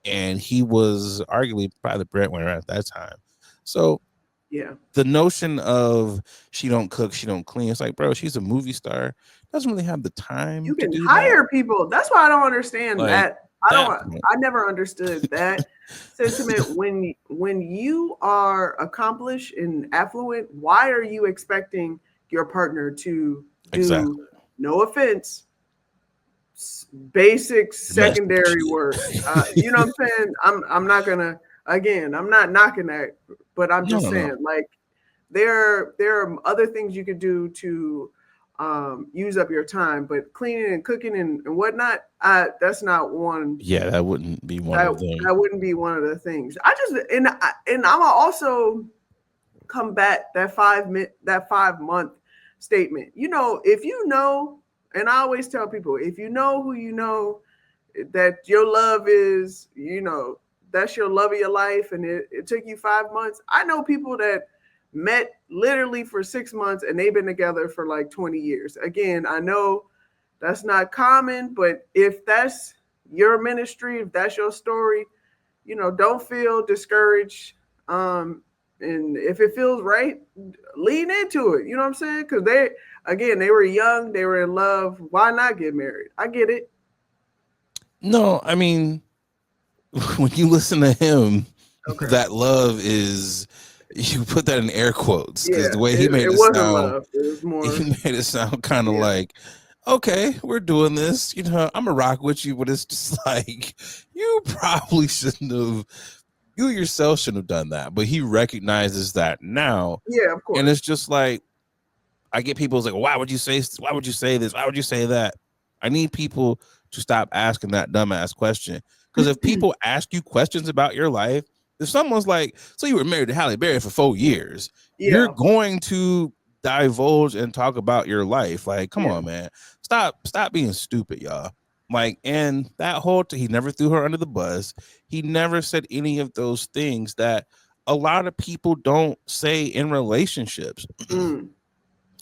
and he was arguably probably the breadwinner at that time. So Yeah. the notion of she don't cook, she don't clean, it's like, bro, she's a movie star, doesn't really have the time You to can do that. hire people. That's why I don't understand Like that. that point. I never understood that sentiment. When you are accomplished and affluent, why are you expecting your partner to Exactly. do, no offense, basic Domestic secondary shit. work? You know what I'm saying? I'm not gonna, again, I'm not knocking that, but I'm No, just no, no. saying, like, there are other things you could do to use up your time, but cleaning and cooking and whatnot, that's not one. Yeah, that wouldn't be one That of them. that wouldn't be one of the things. I just and I'm also combat that 5 month statement. If you know, and I always tell people, if you know who you know, that your love is, that's your love of your life, and it took you 5 months. I know people that met literally for 6 months and they've been together for like 20 years. Again, I know that's not common, but if that's your ministry, if that's your story, don't feel discouraged. And if it feels right, lean into it. You know what I'm saying? Because they were young, they were in love. Why not get married? I get it. No, I mean, when you listen to him, Okay. that love is, you put that in air quotes, because Yeah, the way he made it it wasn't sound, love. It was he more, made it sound kind of yeah, like, okay, we're doing this. I'm a rock with you, but it's just like, you probably shouldn't have. You yourself shouldn't have done that. But he recognizes that now, yeah, of and course, it's just like, I get people's like, why would you say? Why would you say this? Why would you say that? I need people to stop asking that dumbass question. Because if people ask you questions about your life, if someone's like, so you were married to Halle Berry for 4 years, you're yeah, going to divulge and talk about your life. Like, come Yeah. on, man. Stop being stupid, y'all. Like, and that he never threw her under the bus. He never said any of those things that a lot of people don't say in relationships. Mm.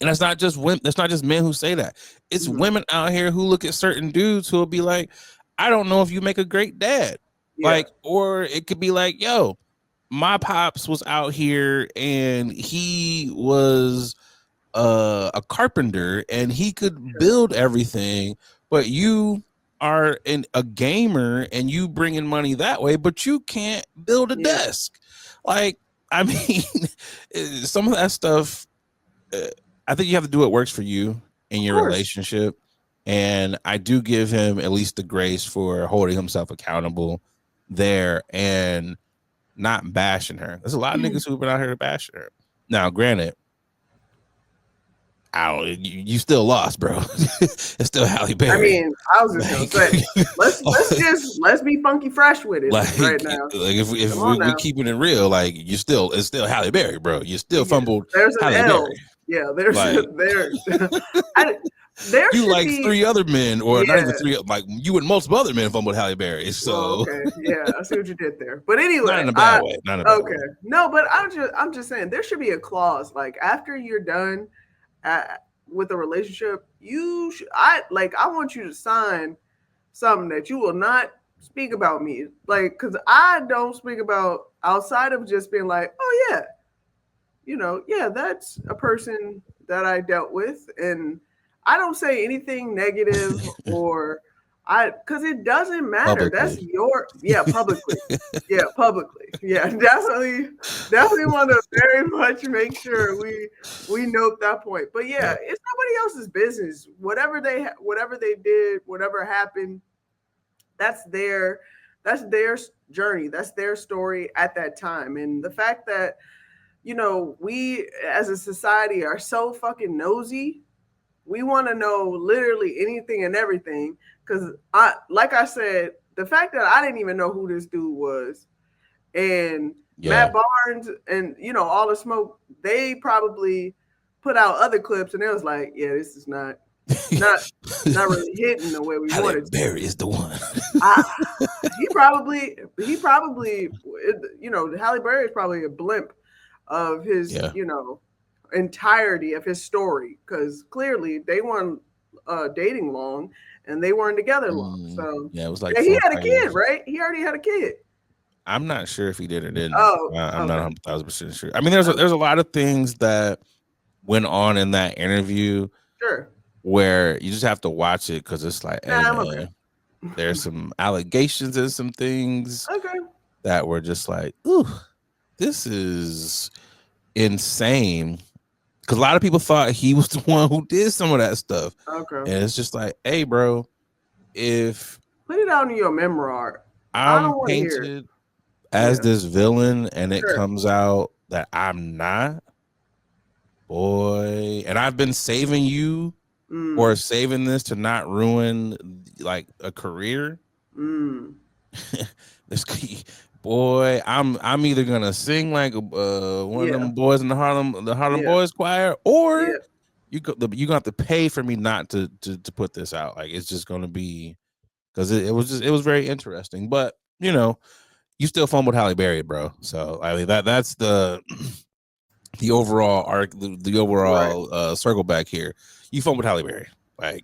And that's not just women, that's not just men who say that. It's Mm-hmm. women out here who look at certain dudes who will be like, I don't know if you make a great dad. Yeah. Like, or it could be like, yo, my pops was out here and he was a carpenter and he could Sure. build everything, but you are a gamer and you bring in money that way, but you can't build a Yeah. desk. Like, I mean, some of that stuff, I think you have to do what works for you in Of your course. relationship. And I do give him at least the grace for holding himself accountable there and not bashing her. There's a lot of niggas who've been out here bashing her. Now, granted, you still lost, bro. It's still Halle I Berry. mean, I was just gonna say, let's be funky fresh with it right now. If Come on we now. keeping it real, like it's still Halle Berry, bro. You still Yeah. fumbled There's an Halle L. Berry. Yeah, there's Like there. There you should like be. 3 other men, or not Yeah. even 3, like you and multiple other men fumbled Halle Berry. Well, So okay. Yeah, I see what you did there. But not anyway, in a bad way. Not in a bad okay. way. No, but I'm just saying there should be a clause like after you're done uh, with a relationship, I want you to sign something that you will not speak about me, like because I don't speak about outside of just being like, oh yeah, yeah, that's a person that I dealt with, and I don't say anything negative or because it doesn't matter. That's Publicly. publicly, publicly, definitely want to very much make sure we note that point. But yeah, Yep. it's nobody else's business. Whatever they did, whatever happened, that's their journey. That's their story at that time, and the fact that we as a society are so fucking nosy. We want to know literally anything and everything. Because like I said, the fact that I didn't even know who this dude was, and Yeah. Matt Barnes, and all the smoke, they probably put out other clips, and it was like, yeah, this is not not really hitting the way we Halle wanted to. Berry is the one. I, he probably, Halle Berry is probably a blimp of his, Yeah. entirety of his story because clearly they weren't dating long and they weren't together long. So Yeah, it was like yeah, 4 he or had a 5 kid, years. right? He already had a kid. I'm not sure if he did or didn't. Oh, I'm not okay. 1,000% sure. I mean, there's a lot of things that went on in that interview Sure. where you just have to watch it because it's like, hey I'm man, there's some allegations and some things okay. that were just like, ooh, this is insane. Because a lot of people thought he was the one who did some of that stuff. Okay. And it's just like, hey, bro, if Put it out in your memoir. I I'm don't want to hear it. painted as this villain and it Sure. comes out that I'm not, boy, and I've been saving you or saving this to not ruin like a career. This boy, I'm either gonna sing like one of them boys in the Harlem Boys choir, or you gonna have to pay for me not to put this out. Like it's just gonna be because it was very interesting. But you still fumbled Halle Berry, bro. So I mean that's the overall arc, the overall circle back here. You fumbled Halle Berry. Like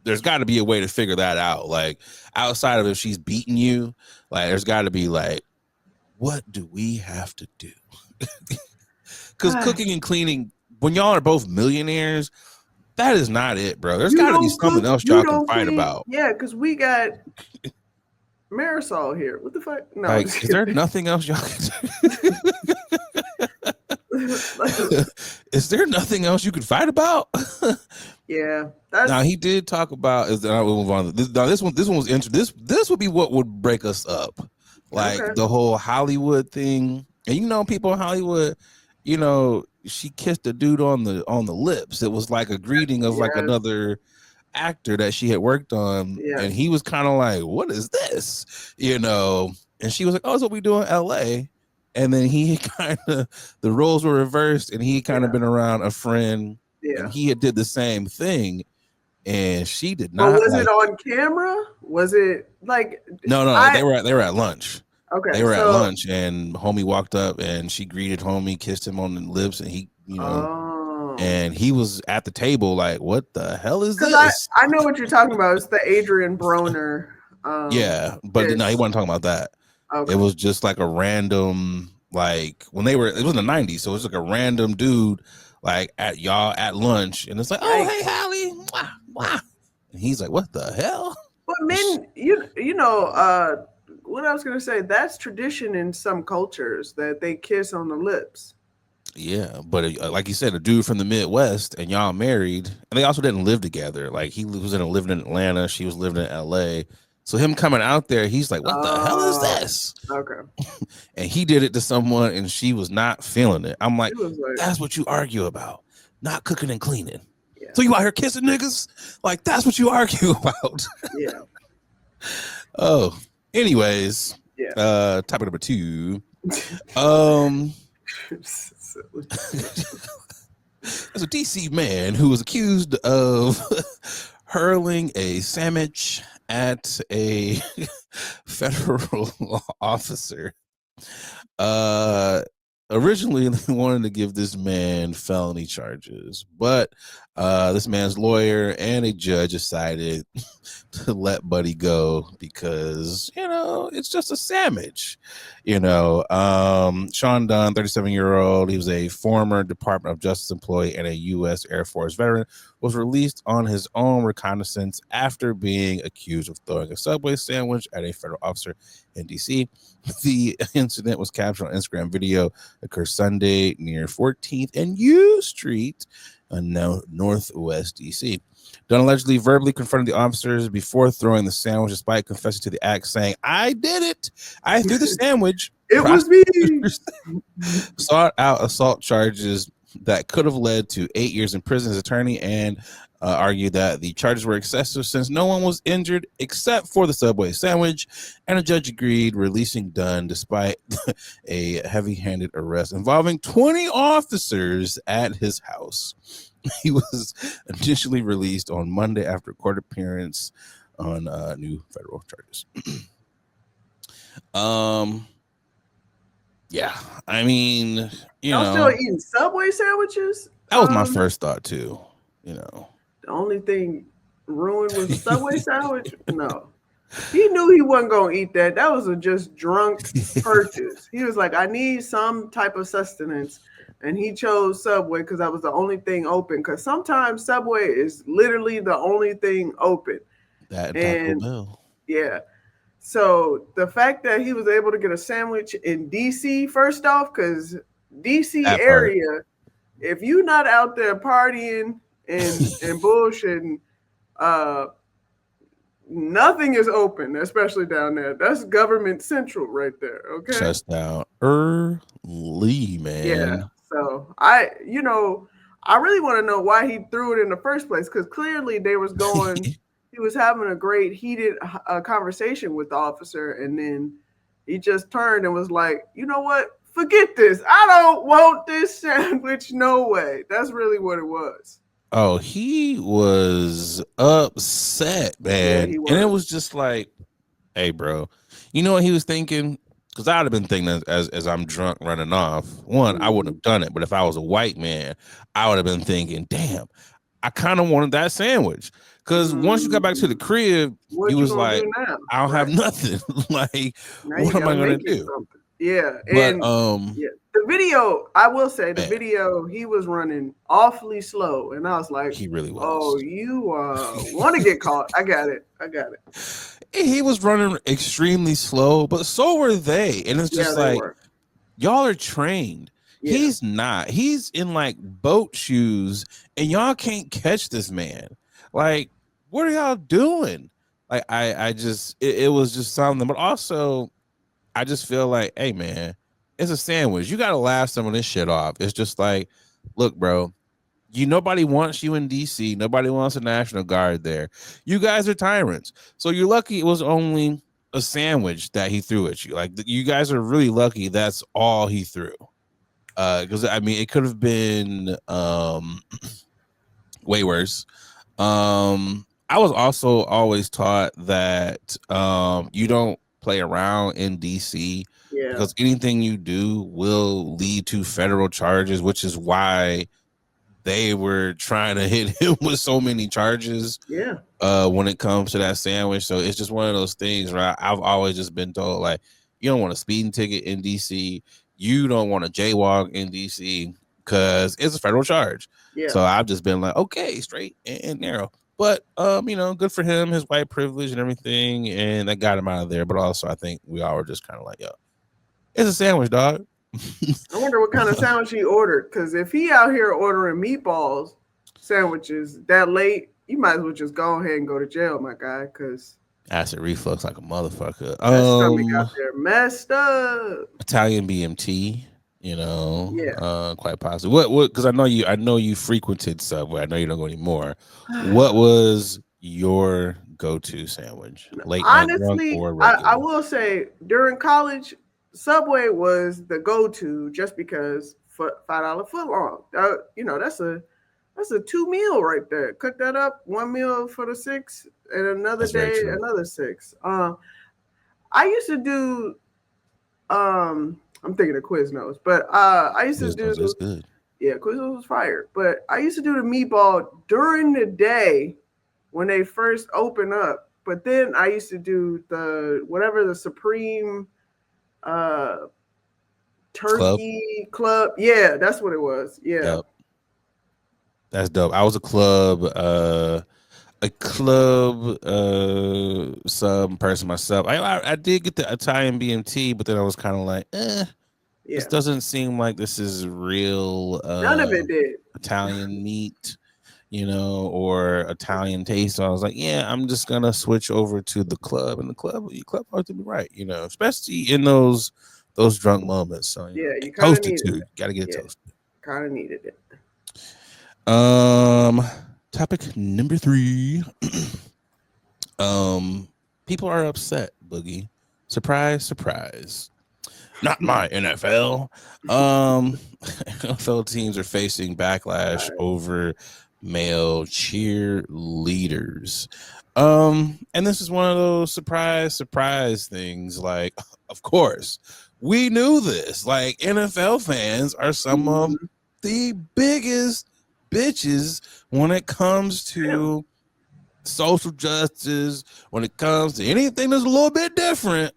there's got to be a way to figure that out. Like outside of if she's beating you, like there's got to be like, what do we have to do? Because cooking and cleaning, when y'all are both millionaires, that is not it, bro. There's got to be something else y'all can fight about. Yeah, because we got Marisol here. What the fuck? No, like, is there nothing else y'all can do? Is there nothing else you could fight about? Yeah. Now he did talk about. I will move on. This one was interesting. This would be what would break us up, like the whole Hollywood thing. And people in Hollywood, she kissed a dude on the lips. It was like a greeting of like another actor that she had worked on, and he was kind of like, "What is this?" And she was like, "Oh, that's what we do in L.A." and then he kind of the roles were reversed, and he kind of Yeah. been around a friend, and Yeah. he had did the same thing, and she did But not was it like it. on camera? Was it like No, I they were at lunch. They okay, were at so lunch, and homie walked up, and she greeted homie, kissed him on the lips, and he, oh, and he was at the table like, "What the hell is because this?" I know what you're talking about. It's the Adrian Broner Yeah, but no, he kiss. wasn't talking about that. It Okay. was just like a random, like when they were, it was in the '90s, so it was like a random dude, like at y'all at lunch, and it's like, "Oh, hey, Yikes. Hallie," mwah, mwah. And he's like, "What the hell?" But And men, you know, what I was gonna say, that's tradition in some cultures that they kiss on the lips. yeah, but like you said, a dude from the Midwest, and y'all married, and they also didn't live together. Like he was living in Atlanta, she was living in LA. So him coming out there, he's like, "What the hell is Oh, this?" okay. And he did it to someone, and she was not feeling it. I'm She like, was like, that's what you argue about, not cooking and cleaning. yeah, So you out here kissing niggas? Like that's what you argue about. yeah, Oh, anyways, yeah. topic number 2. Um, Silly. there's a DC man who was accused of hurling a sandwich at a federal officer. Uh, Originally they wanted to give this man felony charges, but this man's lawyer and a judge decided to let Buddy go because it's just a sandwich. Sean Dunn, 37-year-old, he was a former Department of Justice employee and a U.S. Air Force veteran, was released on his own reconnaissance after being accused of throwing a Subway sandwich at a federal officer in D.C. The incident was captured on Instagram video, occurred Sunday near 14th and U Street in Northwest DC. Dunn allegedly verbally confronted the officers before throwing the sandwich, despite confessing to the act, saying, "I did it. I threw the sandwich." It was me. Prosecutors sought out assault charges that could have led to 8 years in prison. His attorney and argued that the charges were excessive since no one was injured except for the Subway sandwich, and a judge agreed, releasing Dunn despite a heavy-handed arrest involving 20 officers at his house. He was initially released on Monday after a court appearance on new federal charges. um yeah, I mean, Y'all still eating Subway sandwiches? that was my first thought too. The only thing ruined was the Subway sandwich? No. He knew he wasn't going to eat that. That was a just drunk purchase. He was like, I need some type of sustenance. And he chose Subway because that was the only thing open. Because sometimes Subway is literally the only thing open. That Taco And Bell. yeah. So the fact that he was able to get a sandwich in DC, first off, because DC That part. area, if you're not out there partying and bullshitting, nothing is open, especially down there. That's government central right there. Okay. Shuts down early, Yeah. man. So I really want to know why he threw it in the first place, because clearly they was going. He was having a great heated conversation with the officer, and then he just turned and was like, "You know what? Forget this. I don't want this sandwich. No way." That's really what it was. Oh, he was upset, Yeah, man. he And it was. was just like, hey, bro, you know what he was thinking? Because I'd have been thinking as I'm drunk running off. One, I wouldn't have done it. But if I was a white man, I would have been thinking, damn, I kind of wanted that sandwich. Because once you got back to the crib, you What you was gonna like, do now? I don't have Right. nothing. Like, Now you what am I gotta gonna make it do? something. Yeah, But and yeah, the video. I will say the man, video. He was running awfully slow, and I was like, he really "Oh, was. you want to get caught? I got it. I got it." He was running extremely slow, but so were they. And it's Yeah, just they like, were. y'all are trained. Yeah, He's not. He's in like boat shoes, and y'all can't catch this man. Like, what are y'all doing? Like, I just, it was just something. But also, I just feel like, hey, man, it's a sandwich. You got to laugh some of this shit off. It's just like, look, bro, nobody wants you in DC. Nobody wants a National Guard there. You guys are tyrants. So you're lucky it was only a sandwich that he threw at you. Like you guys are really lucky. That's all he threw. Because I mean, it could have been way worse. I was also always taught that you don't play around in DC Yeah. because anything you do will lead to federal charges, which is why they were trying to hit him with so many charges Yeah. when it comes to that sandwich. So it's just one of those things, right? I've always just been told, like, you don't want a speeding ticket in DC, you don't want a jaywalk in DC because it's a federal charge. Yeah. So I've just been like, okay, straight and narrow. But you know, good for him, his white privilege and everything, and that got him out of there. But also, I think we all were just kind of like, yo, it's a sandwich, dog. I wonder what kind of sandwich he ordered. Because if he out here ordering meatballs sandwiches that late, you might as well just go ahead and go to jail, my guy. Because Acid reflux like a motherfucker. that stomach out there messed up. Italian BMT, you know, Yeah. quite possibly. What? Because I know you frequented Subway. I know you don't go anymore. What was your go-to sandwich? Late night drunk Honestly, or I regular? will say during college, Subway was the go-to just because $5 foot long. You know, that's a 2 meal right there. Cook that up, 1 meal for the six, and another That's very day true. another six. I used to do. I'm thinking of Quiznos, but I used to do. That's good. Yeah, Quiznos was fire, but I used to do the meatball during the day when they first open up. But then I used to do the Supreme uh Club. turkey club. Yeah, that's what it was. Yeah. Yep, that's dope. I was a club sub person myself. I did get the Italian BMT, but then I was kind of like, Yeah. this doesn't seem like this is real None of it did. Italian meat, you know, or Italian taste. So I was like, yeah, I'm just gonna switch over to the club, and the club ought to be right, you know, especially in those drunk moments. So you know, Yeah, you kind of toasted needed too. it. Gotta get it Yeah, toasted. kind of needed it. Um, topic number 3. um, people are upset. Boogie, surprise, surprise. Not my NFL. NFL teams are facing backlash over male cheerleaders. And this is one of those surprise things. Like, of course, we knew this. Like, NFL fans are some of Mhm. the biggest bitches when it comes Damn. to social justice, when it comes to anything that's a little bit different.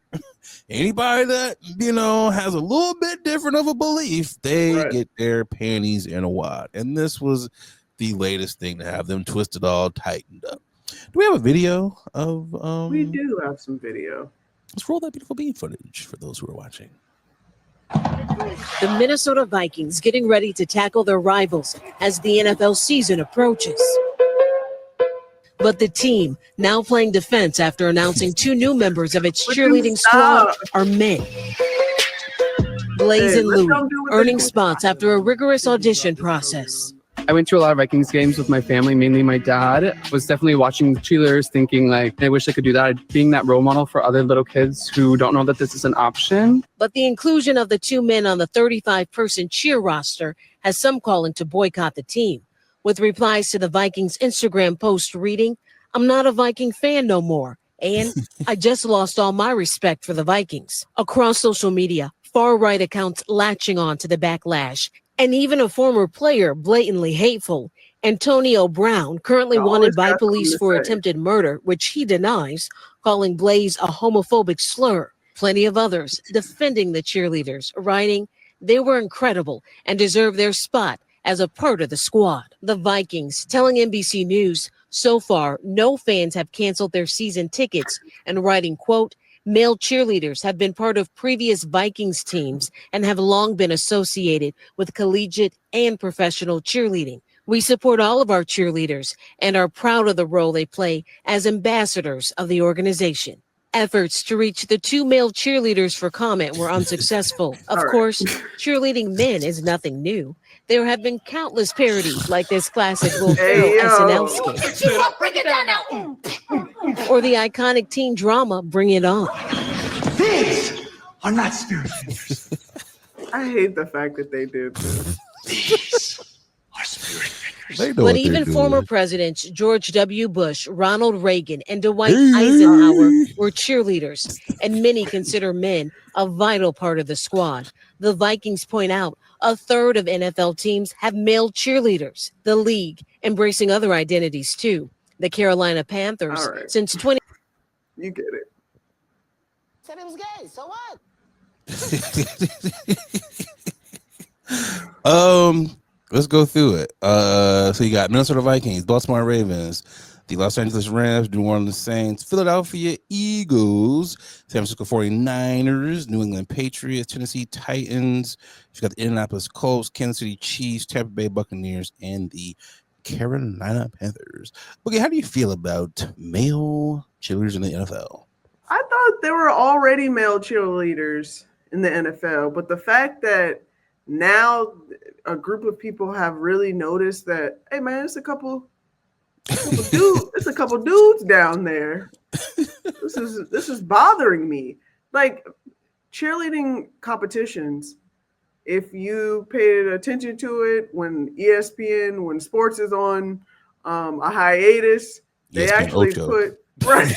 Anybody that, you know, has a little bit different of a belief, they Right. get their panties in a wad. And this was the latest thing to have them twisted all tightened up. Do we have a video of We do have some video. let's roll that beautiful bean footage for those who are watching. The Minnesota Vikings getting ready to tackle their rivals as the NFL season approaches. But the team now playing defense after announcing 2 new members of its Would you cheerleading squad stop? are men. Blaze Hey, and let Louie them do what they earning do. spots after a rigorous audition process. I went to a lot of Vikings games with my family, mainly my dad. Was definitely watching the cheerleaders thinking like, I wish I could do that. Being that role model for other little kids who don't know that this is an option. But the inclusion of the 2 men on the 35-person cheer roster has some calling to boycott the team, with replies to the Vikings Instagram post reading, "I'm not a Viking fan no more," and "I just lost all my respect for the Vikings." Across social media, far-right accounts latching on to the backlash, and even a former player blatantly hateful. Antonio Brown, currently I always wanted by got something police to for say. attempted murder, which he denies, calling Blaze a homophobic slur. Plenty of others defending the cheerleaders, writing, "They were incredible and deserve their spot as a part of the squad." The Vikings telling NBC News, so far, no fans have canceled their season tickets, and writing, quote, "Male cheerleaders have been part of previous Vikings teams and have long been associated with collegiate and professional cheerleading. We support all of our cheerleaders and are proud of the role they play as ambassadors of the organization." Efforts to reach the 2 male cheerleaders for comment were unsuccessful. Of All right. course, cheerleading men is nothing new. There have been countless parodies like this classic Will Ferrell Hey, SNL yo. skit. Bring it down now. Or the iconic teen drama Bring It On. These are not spirit fingers. I hate the fact that they did this. These are spirit fingers. They know But what even they're former doing. presidents George W. Bush, Ronald Reagan, and Dwight Hey, Eisenhower hey. were cheerleaders, and many consider men a vital part of the squad. The Vikings point out a third of NFL teams have male cheerleaders. The league embracing other identities too. The Carolina Panthers, All right. since 20. You get it. Said it was gay. So what? Let's go through it. So you got Minnesota Vikings, Baltimore Ravens, the Los Angeles Rams, New Orleans Saints, Philadelphia Eagles, San Francisco 49ers, New England Patriots, Tennessee Titans. You got the Indianapolis Colts, Kansas City Chiefs, Tampa Bay Buccaneers, and the Carolina Panthers. Okay, how do you feel about male cheerleaders in the NFL? I thought there were already male cheerleaders in the NFL, but the fact that now a group of people have really noticed that, hey man, it's a couple dudes down there. This is bothering me. Like cheerleading competitions, if you paid attention to it when ESPN, when sports is on a hiatus, they ESPN actually Ocho. put right.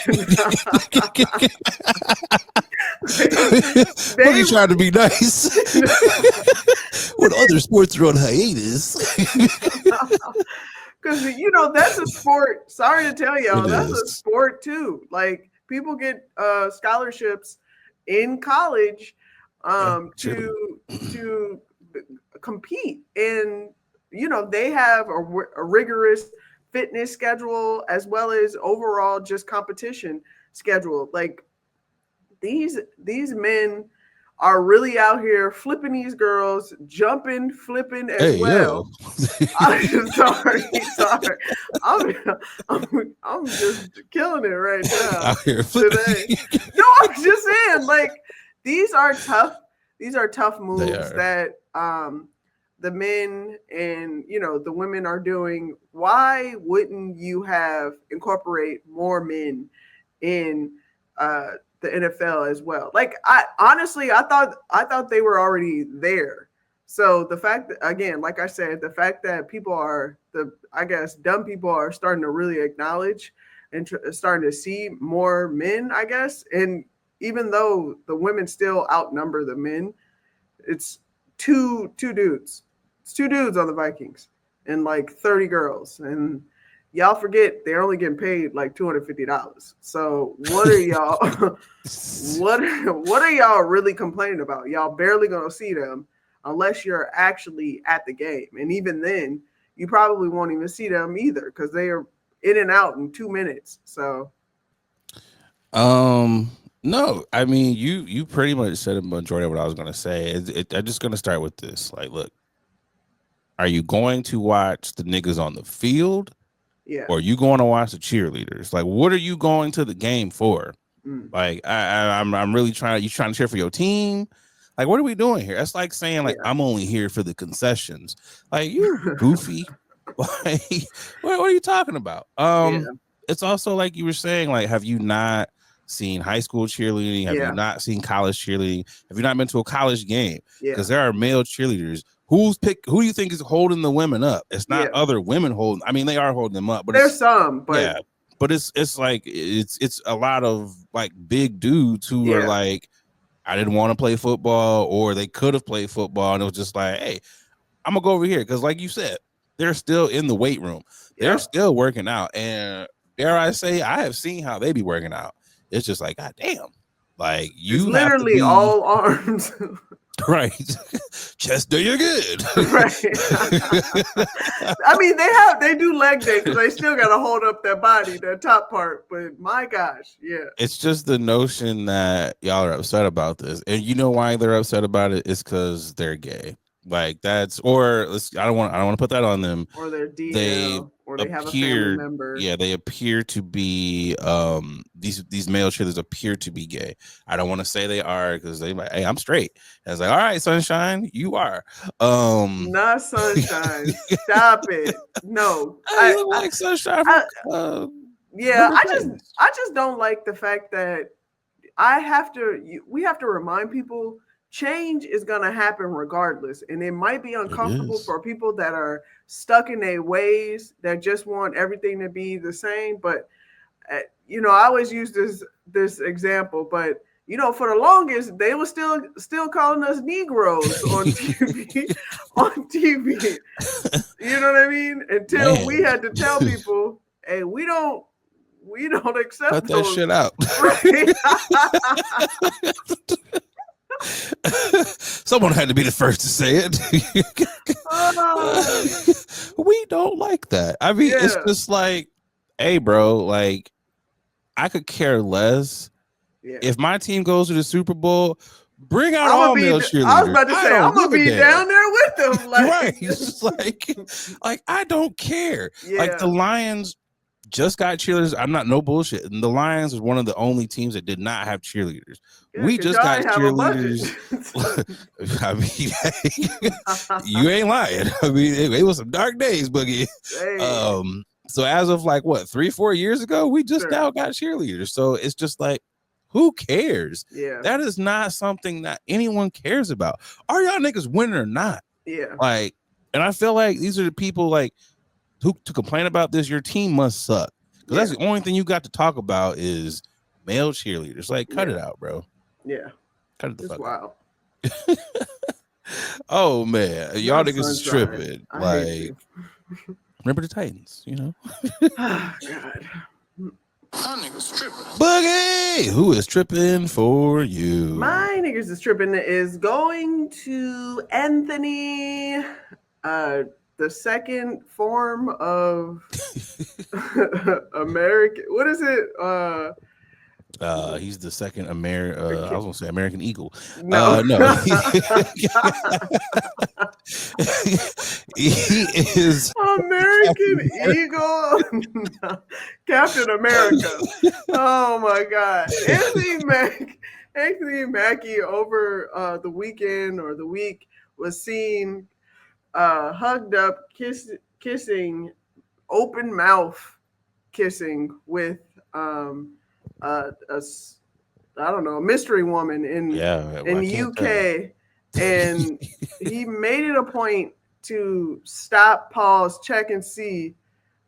They trying to be nice when other sports are on hiatus. Because that's a sport. Sorry to tell y'all, It that's a is. sport too. Like people get scholarships in college to compete, and they have a rigorous fitness schedule as well as overall just competition schedule. Like these men are really out here flipping these girls, jumping, flipping as well. I'm sorry. I'm just killing it right now Out here today. No, I'm just saying, like these are tough moves that the men and the women are doing. Why wouldn't you incorporate more men in the NFL as well? Like I thought they were already there. So the fact that, again, like I said, the fact that dumb people are starting to really acknowledge and starting to see more men, I guess. And even though the women still outnumber the men, it's two dudes. It's two dudes on the Vikings and like 30 girls. And y'all forget they're only getting paid like $250. So what are y'all what are y'all really complaining about? Y'all barely gonna see them unless you're actually at the game. And even then, you probably won't even see them either because they are in and out in 2 minutes. So no, I mean you pretty much said a majority of what I was gonna say. I'm just gonna start with this. Like, look, are you going to watch the niggas on the field? Yeah. Or are you going to watch the cheerleaders? Like, what are you going to the game for? Like, I'm really trying. You trying to cheer for your team? Like, what are we doing here? That's like saying, like, I'm only here for the concessions. Like, you goofy. Like, what are you talking about? It's also like you were saying, like, have you not seen high school cheerleading? Have you not seen college cheerleading? Have you not been to a college game? Because there are male cheerleaders. Who do you think is holding the women up? It's not other women holding. I mean, they are holding them up, but there's some, but but it's like it's a lot of like big dudes who are like, I didn't want to play football, or they could have played football, and it was just like, hey, I'm gonna go over here because, like you said, they're still in the weight room. They're still working out, and dare I say, I have seen how they be working out. It's just like, god damn, like you it's literally all arms. Right. Chest day, you're good. Right. I mean, they do leg day because they still got to hold up their body, their top part. But my gosh, it's just the notion that y'all are upset about this, and you know why they're upset about it is because they're gay. Like that's or let's. I don't want to put that on them. Or their They DL, or they have a family member. Yeah, they appear to be these male cheerleaders appear to be gay. I don't want to say they are because they like, hey, I'm straight. And it's like, all right, sunshine, you are. Not sunshine. Stop it. No, I look like sunshine. Yeah, I just don't like the fact that we have to remind people change is going to happen regardless, and it might be uncomfortable for people that are stuck in their ways that just want everything to be the same. But I always use this example, but for the longest they were still calling us Negroes on TV. On TV, you know what I mean? Until we had to tell people, hey, we don't accept cut that those. shit out. Someone had to be the first to say it. We don't like that. I mean, it's just like, hey, bro, like I could care less. If my team goes to the Super Bowl, bring out all male cheerleaders. I was about to say, I'm gonna be down there with them. Like, right? It's like I don't care. Like the Lions just got cheerleaders. I'm not no bullshit. And the Lions was one of the only teams that did not have cheerleaders. We just got cheerleaders. I mean, you ain't lying. I mean, it was some dark days, Boogie. Hey. So as of like what 3-4 years ago, we just now got cheerleaders. So it's just like, who cares? Yeah, that is not something that anyone cares about. Are y'all niggas winning or not? Yeah, like, and I feel like these are the people like who to complain about this. Your team must suck because that's the only thing you got to talk about is male cheerleaders. Like, cut it out, bro. Yeah, cut it the fuck out. Oh man, y'all niggas is tripping. Like, remember the Titans, Oh God. Boogie, who is tripping for you? My niggas is tripping is going to Anthony, the second form of American. What is it? He's the second I was gonna say American Eagle. No. No. He is American Eagle. Captain America. Oh my God. Anthony Mackie over the weekend or the week was seen hugged up, kissing, open mouth kissing with a mystery woman in the UK, and he made it a point to stop, pause, check, and see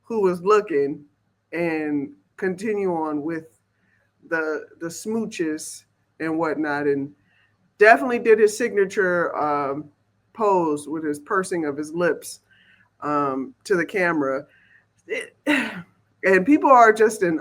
who was looking, and continue on with the smooches and whatnot, and definitely did his signature pose with his pursing of his lips to the camera. And people are just in